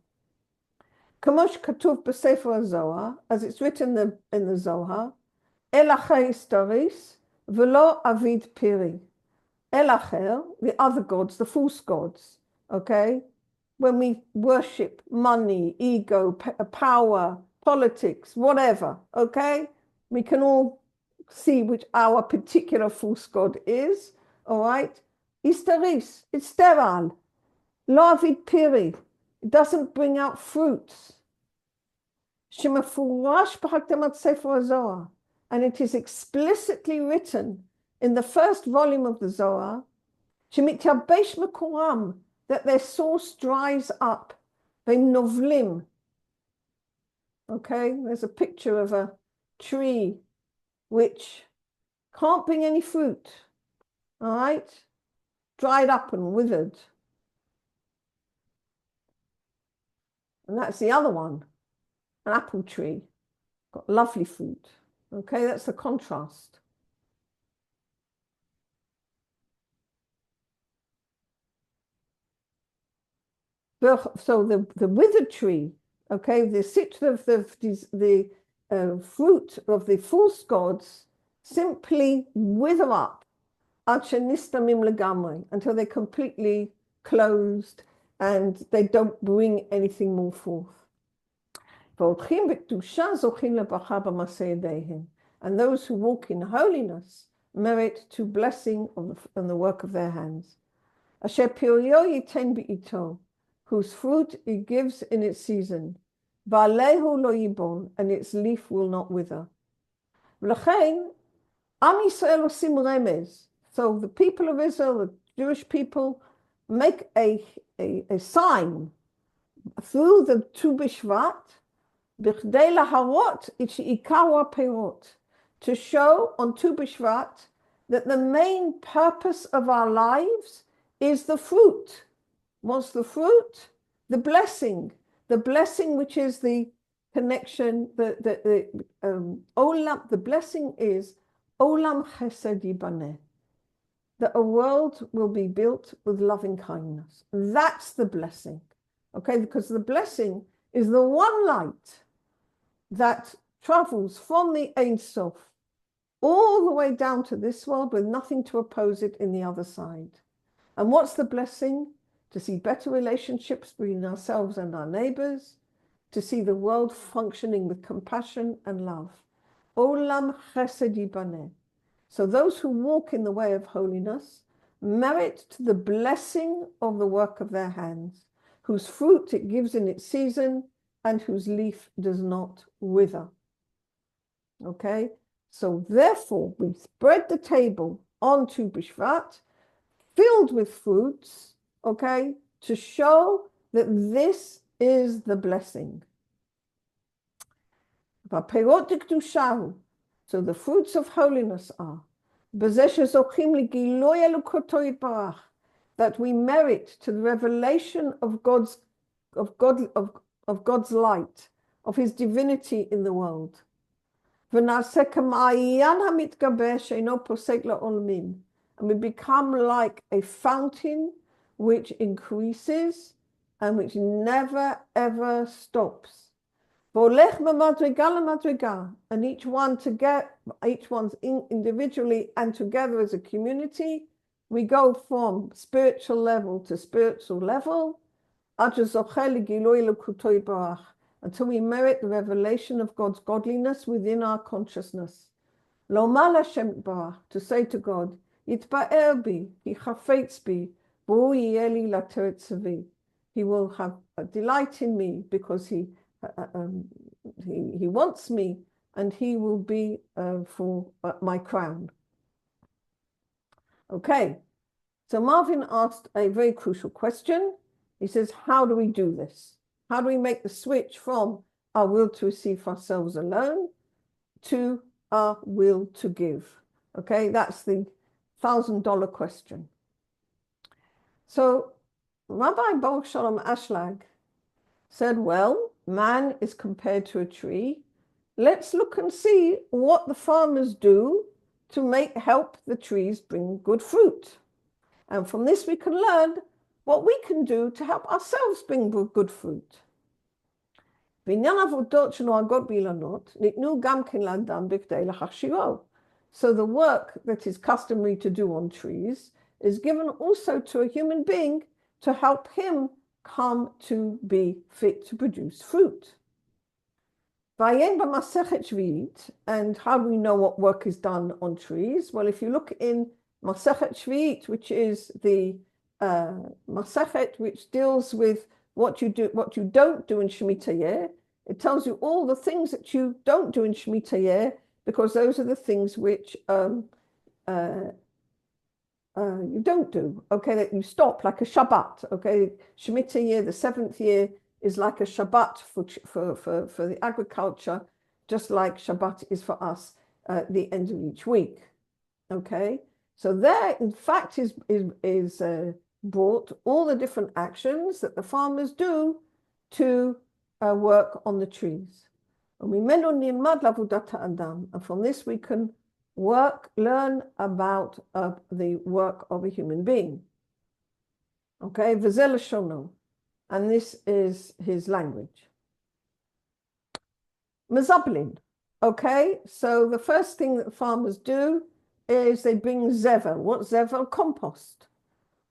Kamosh katuv b'sefer Zohar, as it's written in the Zohar, Elacher istaris v'lo avid piri. Elacher, the other gods, the false gods, okay? When we worship money, ego, power, politics, whatever, okay? We can all see which our particular false god is, all right? Istaris, it's sterile. Lo avid piri, it doesn't bring out fruits. Shemafurash b'hakdamat sefer Zohar, and it is explicitly written in the first volume of the Zohar, shemityabesh mekoram, that their source dries up. V'novlim. Okay, there's a picture of a tree which can't bring any fruit. All right, dried up and withered. And that's the other one, an apple tree, got lovely fruit. Okay, that's the contrast. So the withered tree, okay, the citra of the fruit of the false gods simply wither up until they completely closed, and they don't bring anything more forth. And those who walk in holiness merit to blessing on the work of their hands. Whose fruit it gives in its season, and its leaf will not wither. So the people of Israel, the Jewish people, make a sign through the Tu bshvat, to show on Tu bshvat that the main purpose of our lives is the fruit. What's the fruit? The blessing which is the connection, the blessing is Olam Chesed Yibaneh, that a world will be built with loving kindness. That's the blessing, okay? Because the blessing is the one light that travels from the Ein Sof all the way down to this world with nothing to oppose it in the other side. And what's the blessing? To see better relationships between ourselves and our neighbors, to see the world functioning with compassion and love. Olam Chesed Yibaneh. So those who walk in the way of holiness merit to the blessing of the work of their hands, whose fruit it gives in its season and whose leaf does not wither. Okay, so therefore we spread the table on Tu bshvat, filled with fruits, okay, to show that this is the blessing. So the fruits of holiness are that we merit to the revelation of God's light, of his divinity in the world. And we become like a fountain which increases and which never ever stops. And each one's individually and together as a community, we go from spiritual level to spiritual level until we merit the revelation of God's godliness within our consciousness. To say to God, Yitba'er bi, he chafetz bi, v'hu yeh li lateret tzvi. He will have a delight in me because he wants me, and he will be for my crown. Okay, so Marvin asked a very crucial question. He says, how do we do this? How do we make the switch from our will to receive for ourselves alone to our will to give? Okay, that's the $1,000 question. So Rabbi Baruch Shalom Ashlag said, well, man is compared to a tree. Let's look and see what the farmers do to help the trees bring good fruit. And from this we can learn what we can do to help ourselves bring good fruit. So the work that is customary to do on trees is given also to a human being to help him come to be fit to produce fruit. And how do we know what work is done on trees? Well, if you look in Masechet Shvi'it, which is the Masechet which deals with what you don't do in Shemitah Yeh, it tells you all the things that you don't do in Shemitah Yeh, because those are the things which you don't do, okay, that you stop, like a Shabbat, okay. Shemitah Year, the 7th year, is like a Shabbat for the agriculture, just like Shabbat is for us at the end of each week, okay. So there, in fact, is brought all the different actions that the farmers do to work on the trees. And from this we can learn about the work of a human being. Okay, v'zeh lashono, and this is his language. Mezablin. Okay, so the first thing that farmers do is they bring zever. What's zever? Compost.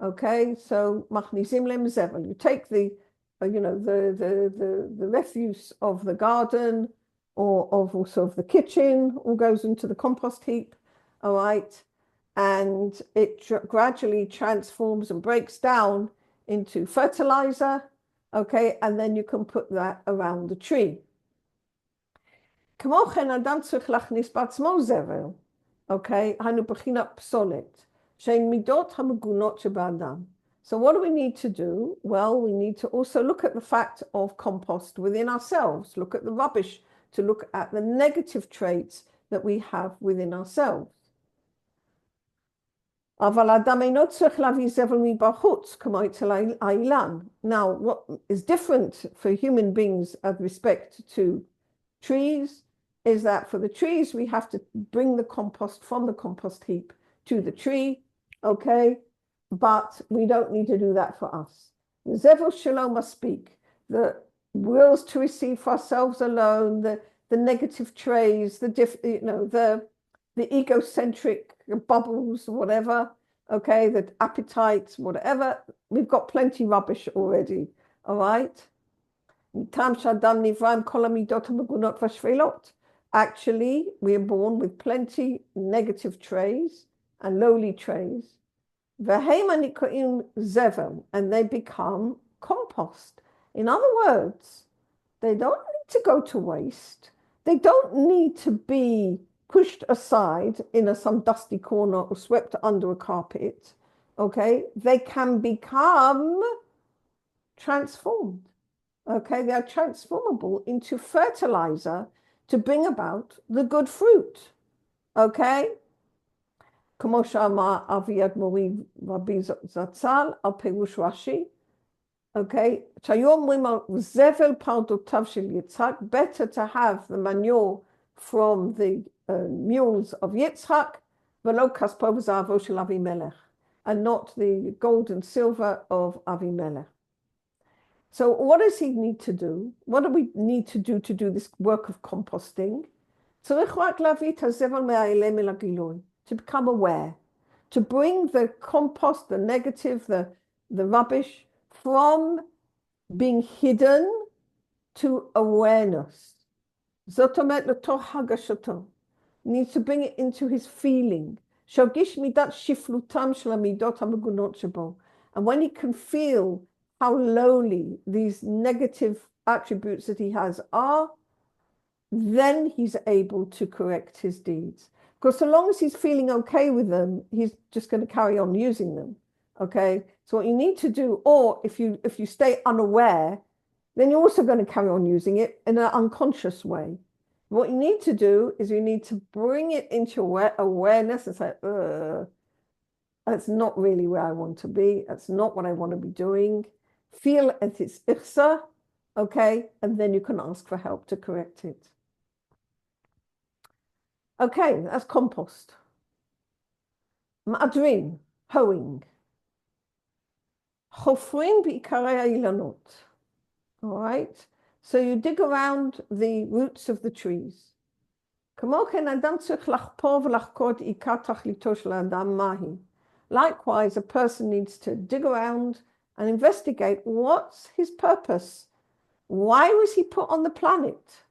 Okay, so machnisim lem zevel. You take the the refuse of the garden or also of the kitchen, all goes into the compost heap. All right, and it gradually transforms and breaks down into fertilizer. Okay, and then you can put that around the tree. כמו כן, אדם צריך להכניס בעצמו זבל. אוקיי? היינו בחינת פסולת, שהן מידות המגונות שבאדם. So what do we need to do? Well, we need to also look at the fact of compost within ourselves, look at the rubbish, to look at the negative traits that we have within ourselves. אבל אדם אינו צריך להביא זבל מבחוץ, כמו אצל האילן. Now, what is different for human beings with respect to trees is that for the trees, we have to bring the compost from the compost heap to the tree, okay? But we don't need to do that for us. The Zevel Shalom must speak. The wills to receive for ourselves alone, the negative trays, the egocentric bubbles, whatever, okay, the appetites, whatever. We've got plenty rubbish already, all right? Actually, we are born with plenty negative trays and lowly trays. And they become compost. In other words, they don't need to go to waste. They don't need to be pushed aside in some dusty corner or swept under a carpet. Okay, they can become transformed. Okay, they are transformable into fertilizer to bring about the good fruit. Okay? כמו שאמר אבי אדמו"רי רבי זצ"ל על פירוש רש"י, okay? שהיו אומרים על זבל פרדותיו של יצחק, better to have the manure from the mules of Yitzhak, ולא כספו וזהבו של אבימלך, and not the gold and silver of Avimelech. So what does he need to do? What do we need to do this work of composting? צריך רק להביא את הזבל מהאילם אל הגילוי, to become aware, to bring the compost, the negative, the rubbish, from being hidden to awareness. זאת אומרת, לתוך הרגשתו. Needs to bring it into his feeling. שירגיש מידת שפלותם של המידות המגונות שבו. And when he can feel how lowly these negative attributes that he has are, then he's able to correct his deeds. Because so long as he's feeling okay with them, he's just going to carry on using them. Okay, so what you need to do, or if you stay unaware, then you're also going to carry on using it in an unconscious way. What you need to do is you need to bring it into awareness and say, that's not really where I want to be. That's not what I want to be doing. Feel at its ihsa, okay, and then you can ask for help to correct it. Okay, that's compost. Ma'adrin, hoeing. Chofrin b'ikare ha'ilanot. All right, so you dig around the roots of the trees. כמו כן, אדם צריך לחפור ולחקור את עיקר תכליתו של האדם מהי. Likewise, a person needs to dig around and investigate what's his purpose. Why was he put on the planet?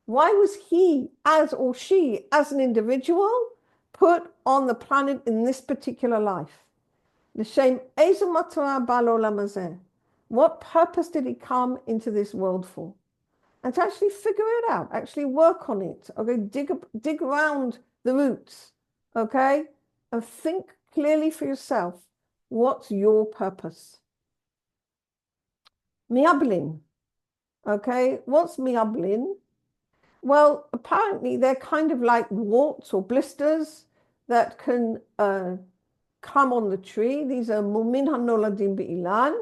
Why was he, or she, as an individual, put on the planet in this particular life? What purpose did he come into this world for? And to actually figure it out, actually work on it. Okay, dig around the roots, okay, and think clearly for yourself. What's your purpose? Miablin. Okay, what's miablin? Well, apparently they're kind of like warts or blisters that can come on the tree. These are mumin hanoladim be'ilan.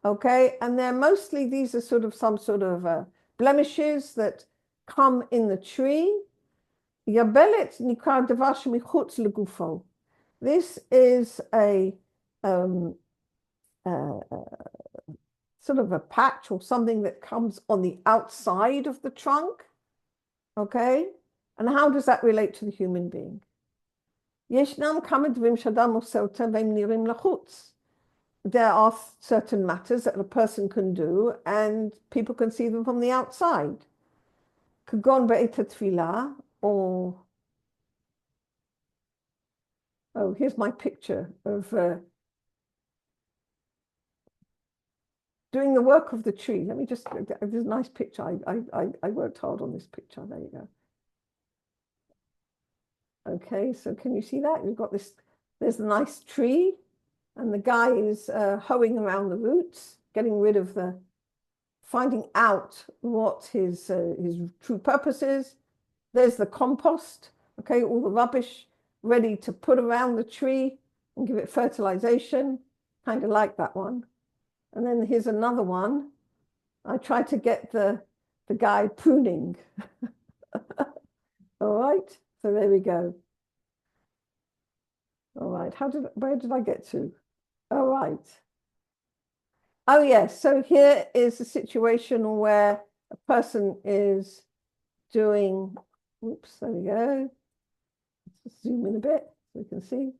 Okay, and these are sort of some sort of blemishes that come in the tree. Yabelet nikar davar shemichutz legufo. This is a sort of a patch or something that comes on the outside of the trunk. Okay, and how does that relate to the human being? ישנם כמה דברים שאדם עושה אותם והם נראים לחוץ. there are certain matters that a person can do, and people can see them from the outside. Kagon ba'et tefillah, or oh, here's my picture of doing the work of the tree. Let me just, there's a nice picture. I worked hard on this picture. There you go. Okay, so can you see that? You've got this, there's a nice tree, and the guy is hoeing around the roots, getting rid of the, finding out what his true purpose is. There's the compost, okay, all the rubbish ready to put around the tree and give it fertilization. Kind of like that one. And then here's another one. I tried to get the guy pruning. All right, so there we go. All right, where did I get to? All right. Oh yes, so here is a situation where a person is doing, oops, there we go. Let's zoom in a bit so we can see.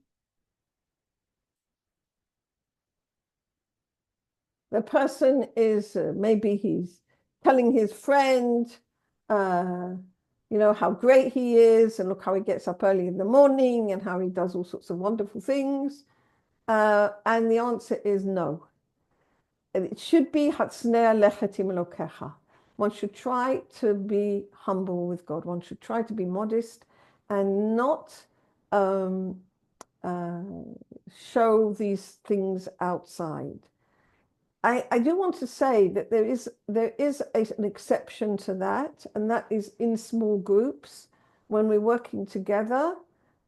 The person is, maybe he's telling his friend, how great he is, and look how he gets up early in the morning and how he does all sorts of wonderful things. And the answer is no. It should be Hatsnea Lechetim Elokecha. One should try to be humble with God. One should try to be modest and not show these things outside. I do want to say that there is an exception to that, and that is in small groups. When we're working together,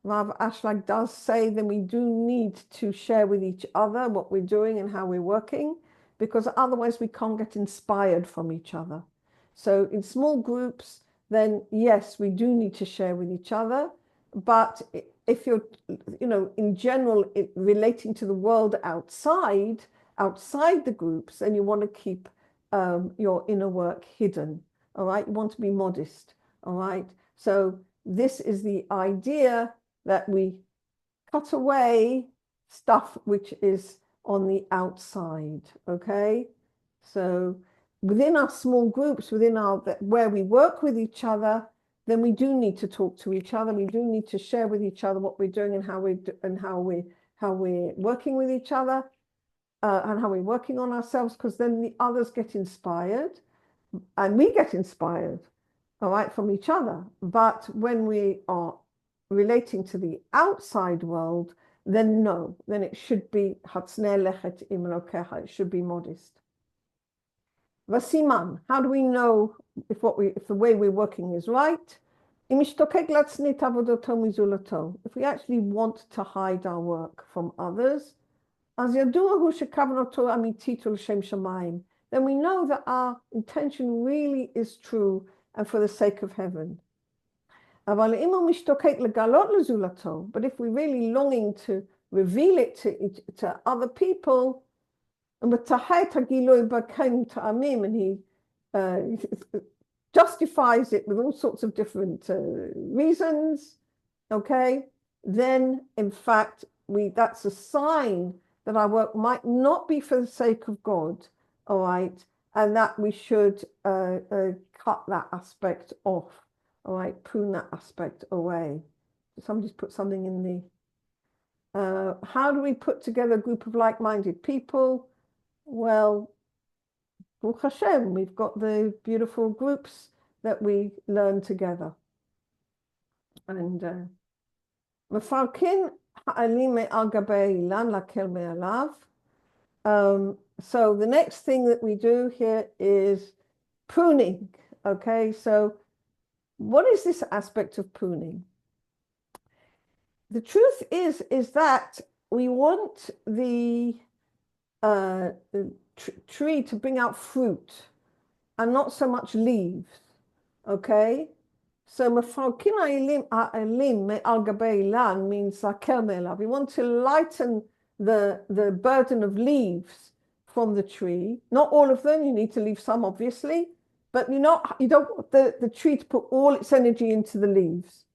Rabbi Ashlag does say that we do need to share with each other what we're doing and how we're working, because otherwise we can't get inspired from each other. So in small groups, then yes, we do need to share with each other. But if you're, in general, relating to the world outside the groups, then you want to keep your inner work hidden. All right, you want to be modest. All right, so this is the idea that we cut away stuff which is on the outside. Okay, so within our small groups, within our where we work with each other, then we do need to talk to each other. We do need to share with each other what we're doing and how we're working with each other. And how we're working on ourselves, because then the others get inspired and we get inspired, all right, from each other. But when we are relating to the outside world, then no, then it should be Hatsnei Lechet Im Elokecha, it should be modest. Vasiman, how do we know if the way we're working is right? If we actually want to hide our work from others, then we know that our intention really is true and for the sake of heaven. But if we're really longing to reveal it to other people, and he justifies it with all sorts of different reasons, okay, then in fact that's a sign that our work might not be for the sake of God, all right, and that we should cut that aspect off, all right, prune that aspect away. Somebody's put something in the, how do we put together a group of like-minded people? Well, Baruch Hashem, we've got the beautiful groups that we learn together. And Mefarkin ha'alim me'al gabei ilan lakel me'alav. So the next thing that we do here is pruning. Okay, so what is this aspect of pruning? The truth is that we want the tree to bring out fruit and not so much leaves. Okay, so mefarkin ha'alim me'al gabei ilan means lakel me'alav. We want to lighten the burden of leaves from the tree. Not all of them, you need to leave some obviously, but you don't want the tree to put all its energy into the leaves.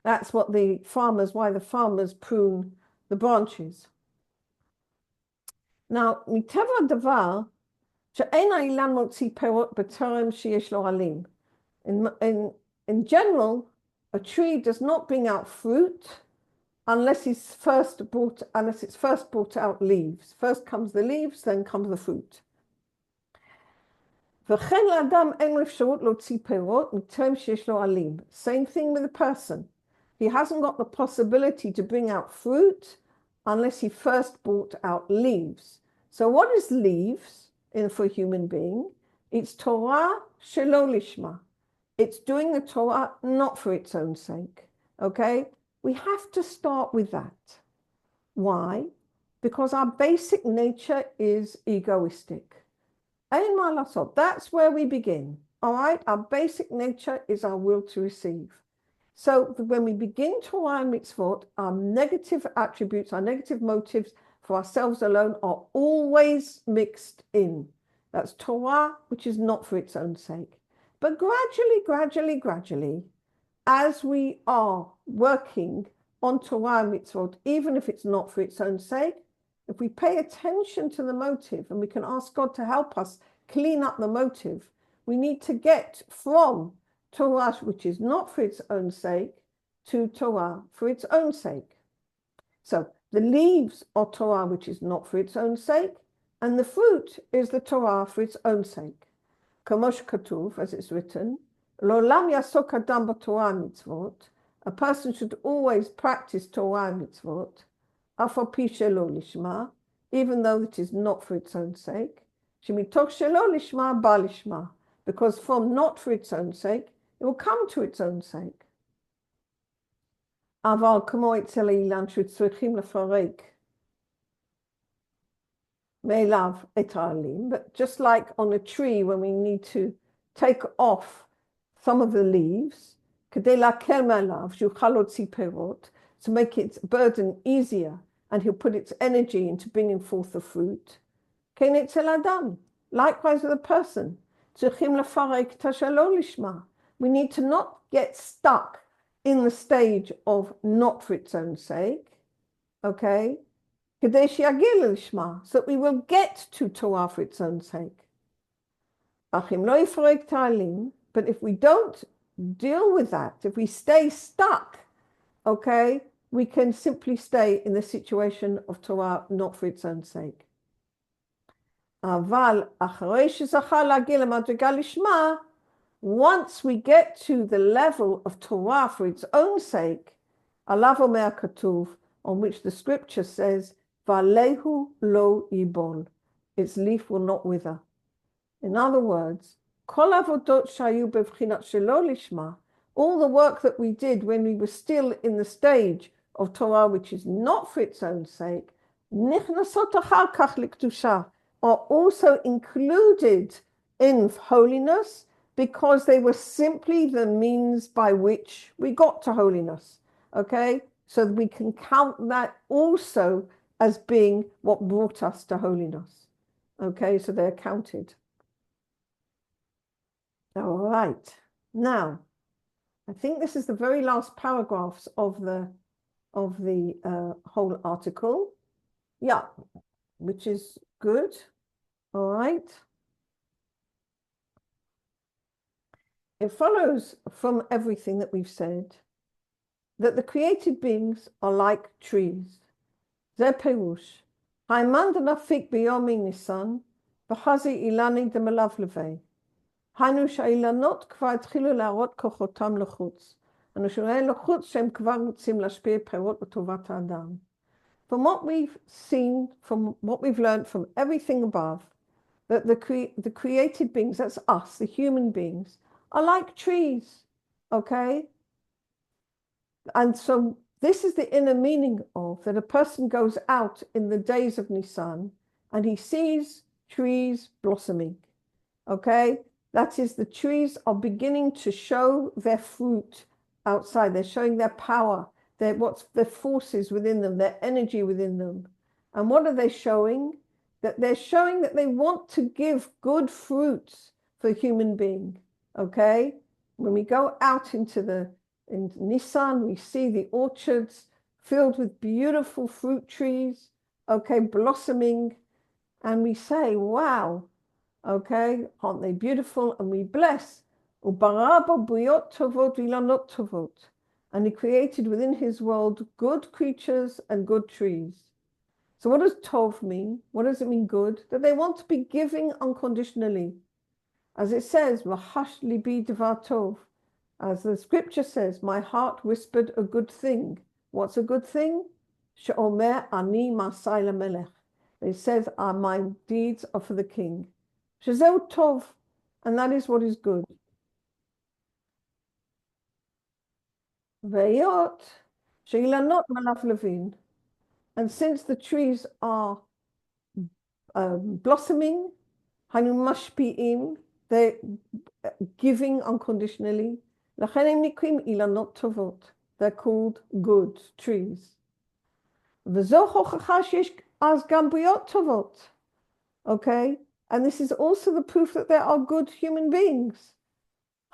That's why the farmers prune the branches. Now, מטבע הדבר, שאין האילן מוציא פירות בטרם שיש לו עלים. In general, a tree does not bring out fruit unless it's first brought out leaves. First comes the leaves, then comes the fruit. וכן לאדם אין לו אפשרות להוציא פירות מטרם שיש לו עלים. Same thing with a person. He hasn't got the possibility to bring out fruit unless he first brought out leaves. So what is leaves for a human being? It's Torah shelo lishma. It's doing the Torah not for its own sake. Okay? We have to start with that. Why? Because our basic nature is egoistic. That's where we begin. All right? Our basic nature is our will to receive. So when we begin Torah and mitzvot, our negative attributes, our negative motives for ourselves alone are always mixed in. That's Torah, which is not for its own sake. But gradually, as we are working on Torah and mitzvot, even if it's not for its own sake, if we pay attention to the motive and we can ask God to help us clean up the motive, we need to get from Torah, which is not for its own sake, to Torah for its own sake. So the leaves are Torah, which is not for its own sake, and the fruit is the Torah for its own sake. Kamosh Katuv, as it's written, L'olam yasok adam b'Torah mitzvot. A person should always practice Torah and mitzvot, af al pi shelo lishma, even though it is not for its own sake. Shemitoch shelo lishma ba lishma, because from not for its own sake, it will come to its own sake. Aval kamo etzel ha'ilán shetzrichim lefarek me'elav et ha'alim. But just like on a tree, when we need to take off some of the leaves, כדי להקל מעליו, שיוכל להוציא פירות, to make its burden easier, and he'll put its energy into bringing forth the fruit. כן אצל אדם. Likewise with a person. צריכים לפרק את השלא לשמה. We need to not get stuck in the stage of not for its own sake, okay? כדי שיגיע לשמה, so that we will get to Torah for its own sake. אך אם לא יפרק את העלים, but if we don't deal with that, if we stay stuck, okay, we can simply stay in the situation of Torah not for its own sake. אבל אחרי שזכה להגיע למדרגה לשמה, once we get to the level of Torah for its own sake, עליו אומר הכתוב, on which the scripture says, ועליהו לא ייבול, its leaf will not wither. In other words, כל העבודות שהיו בבחינת שלא לשמה, all the work that we did when we were still in the stage of Torah which is not for its own sake, נכנסות אחר כך לקדושה, are also included in holiness because they were simply the means by which we got to holiness, okay? So we can count that also as being what brought us to holiness, okay? So they're counted. All right. Now, I think this is the very last paragraphs of the whole article. Yeah, which is good. All right. It follows from everything that we've said that the created beings are like trees. זה פירוש. האמן דנפיק ביומי ניסן, וחזי אילני דמלבלבי. היינו שהאילנות כבר התחילו להראות כוחותם לחוץ. אנו שומעים לחוץ שהם כבר רוצים להשפיע פירות בטובת האדם. From what we've seen, from what we've learned from everything above, that the created beings, that's us, the human beings, are like trees, okay? And so this is the inner meaning of that a person goes out in the days of Nisan and he sees trees blossoming, okay? That is, the trees are beginning to show their fruit outside. They're showing their power, their forces within them, their energy within them. And what are they showing? That they're showing that they want to give good fruits for a human being, okay? When we go out in Nisan, we see the orchards filled with beautiful fruit trees, okay, blossoming. and we say, wow, okay, aren't they beautiful? And we bless. And he created within his world good creatures and good trees. So what does tov mean? What does it mean good? That they want to be giving unconditionally. As it says, Vahash libi devar tov. As the scripture says, my heart whispered a good thing. What's a good thing? She'omer ani masai lamelech. It says, my deeds are for the king. Shezeu tov. And that is what is good. Ve'yot she'ilanot malaf levin. And since the trees are blossoming, hanu mashpi'im, they're giving unconditionally. Lachen הם נקראים אילנות טובות. They're called good trees. וזו הוכחה שיש אז גם בריאות טובות. Okay? And this is also the proof that there are good human beings.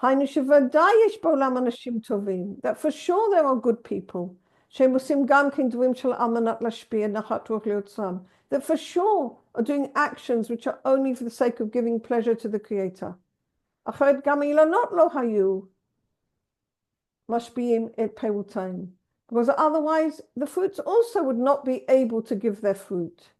היינו שוודאי יש בעולם אנשים טובים. That for sure there are good people. שהם עושים גם כן דברים של על מנת להשפיע נחת רוח ליוצרם. That for sure are doing actions which are only for the sake of giving pleasure to the Creator. אחרת גם אילנות לא היו משפיעים את פירותיהם. Because otherwise the fruits also would not be able to give their fruit.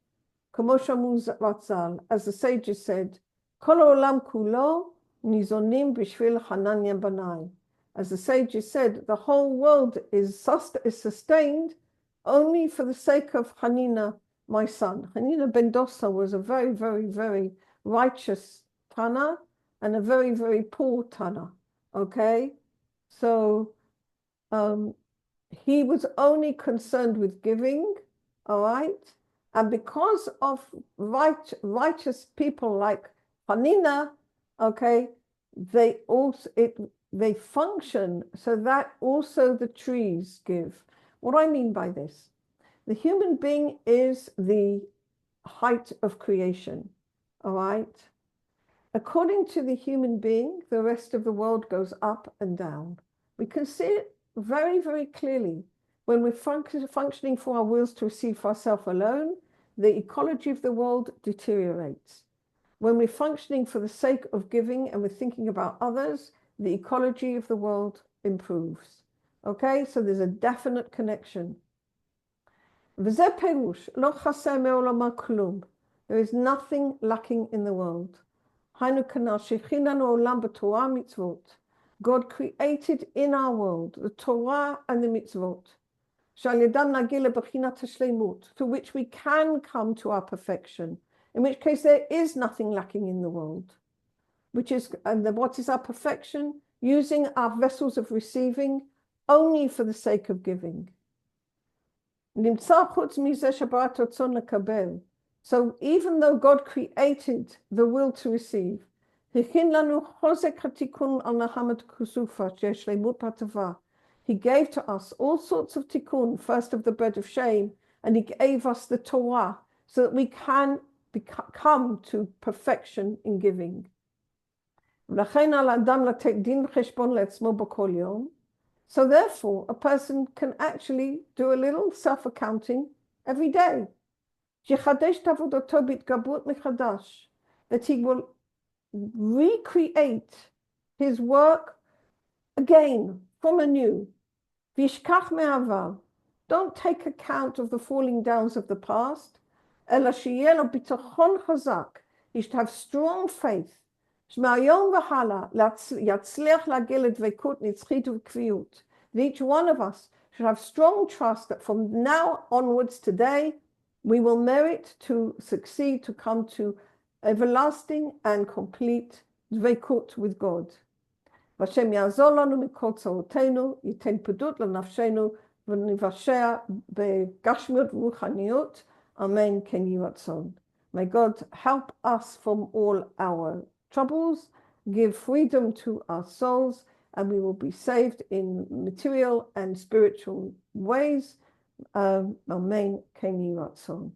כמו שאמרו רצ"ל, as the sages said, כל העולם כולו ניזונים בשביל חנניה בניי. As the sages said, the whole world is sustained only for the sake of Hanina, my son. Hanina ben Dosa was a very, very, very righteous Tana and a very, very poor Tana. Okay? So he was only concerned with giving, all right? And because of righteous people like Hanina, okay, they function so that also the trees give. What I mean by this, the human being is the height of creation, all right? According to the human being, the rest of the world goes up and down. We can see it very, very clearly. When we're functioning for our wills to receive for ourselves alone, the ecology of the world deteriorates. When we're functioning for the sake of giving and we're thinking about others, the ecology of the world improves. Okay, so there's a definite connection. וזה פירוש, לא חסר מעולמה כלום. There is nothing lacking in the world. היינו כנ"ל שהכיננו עולם בתורה ומצוות. God created in our world the Torah and the mitzvot. שעל ידם נגיע לבחינת השלמות, through which we can come to our perfection. In which case there is nothing lacking in the world. Which is, what is our perfection? Using our vessels of receiving only for the sake of giving. So even though God created the will to receive, he gave to us all sorts of tikkun, first of the bread of shame, and he gave us the Torah so that we can come to perfection in giving. So therefore, a person can actually do a little self-accounting every day. That he will recreate his work again from anew. Don't take account of the falling downs of the past. He should have strong faith. That each one of us should have strong trust that from now onwards today, we will merit to succeed, to come to everlasting and complete dveikut with God. והשם יעזור לנו מכל צרותינו, ייתן פדות לנפשנו ונבשע בגשמיות ורוחניות. Amen. כן יהי רצון. May God help us from all our troubles, give freedom to our souls, and we will be saved in material and spiritual ways. Amen. כן יהי רצון.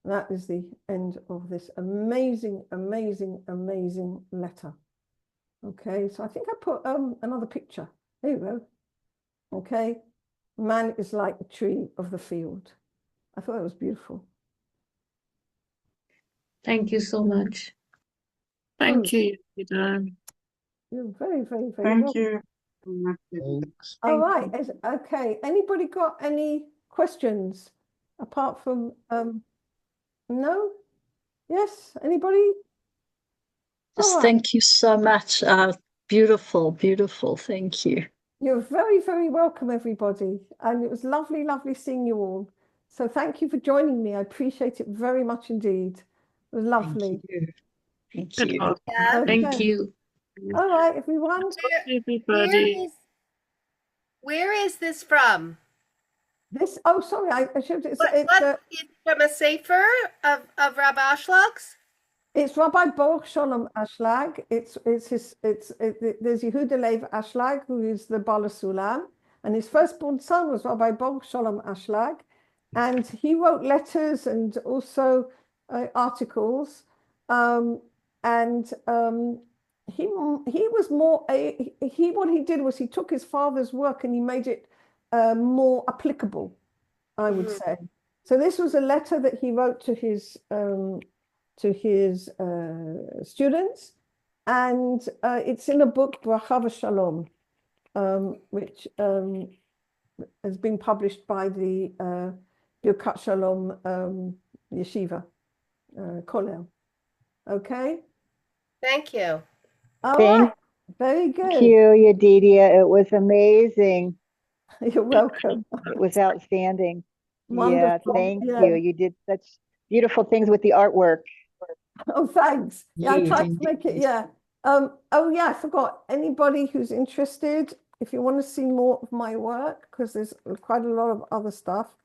That is the end of this amazing, amazing, amazing letter. Okay, so I think I put another picture. There you go. Okay, man is like the tree of the field. I thought it was beautiful. Thank you so much. Thank you, Yehuda. You're very, very, very Thank welcome. you. Thanks. All right. Okay. Anybody got any questions apart from no? Yes? Anybody? Just All right. thank you so much. Beautiful, beautiful. Thank you. You're very, very welcome, everybody. And it was lovely, lovely seeing you all. So thank you for joining me. I appreciate it very much indeed. It was lovely. Thank you. Thank Good you. afternoon. Yeah. Thank Okay. you. All right, everyone. Everybody. Where is this from? This, oh, sorry, I should, it's From a sefer of Rabbi Ashlag's? it's Rabbi Baruch Shalom Ashlag. There's Yehuda Lev Ashlag, who is the Bala Sulam, and his firstborn son was Rabbi Baruch Shalom Ashlag, and he wrote letters and also articles, and he was more what he did was he took his father's work and he made it more applicable, I would say. So this was a letter that he wrote to his students, and it's in a book, Bracha v'Shalom, which has been published by the Birkat Shalom Yeshiva, Kollel. Okay? Thank you. All Thank right. Very good. you, Yedidia. It was amazing. You're welcome. It was outstanding. Yeah, Wonderful. thank Yeah. you. You did such beautiful things with the artwork. Oh, thanks. Yeah, I You tried did to make it, this. yeah. Oh yeah, I forgot. Anybody who's interested, if you want to see more of my work, because there's quite a lot of other stuff,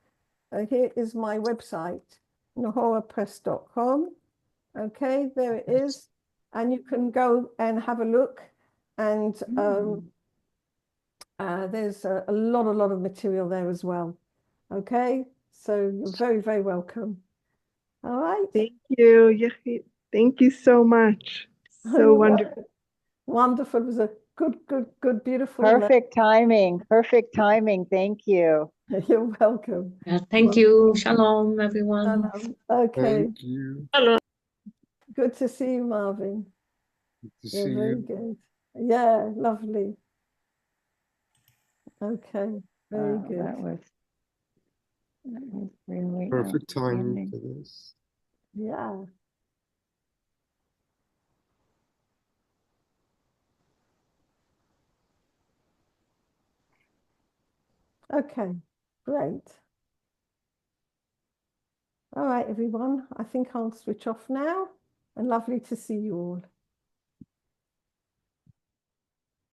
here is my website, nahorapress.com. Okay, there it is. And you can go and have a look. And there's a lot of material there as well. Okay, so you're very, very welcome. All right. Thank you. Thank you so much. So You're wonderful. welcome. Wonderful. It was a good, beautiful. Perfect timing. Perfect timing. Thank you. You're welcome. Thank you. Shalom, everyone. Okay, Thank you. Hello. good to see you, Marvin. Good to You're see very you. good. Yeah, lovely. Okay, very Wow, good. that was really Perfect timing outstanding. for this. Yeah. Okay, great. All right, everyone. I think I'll switch off now. And lovely to see you all.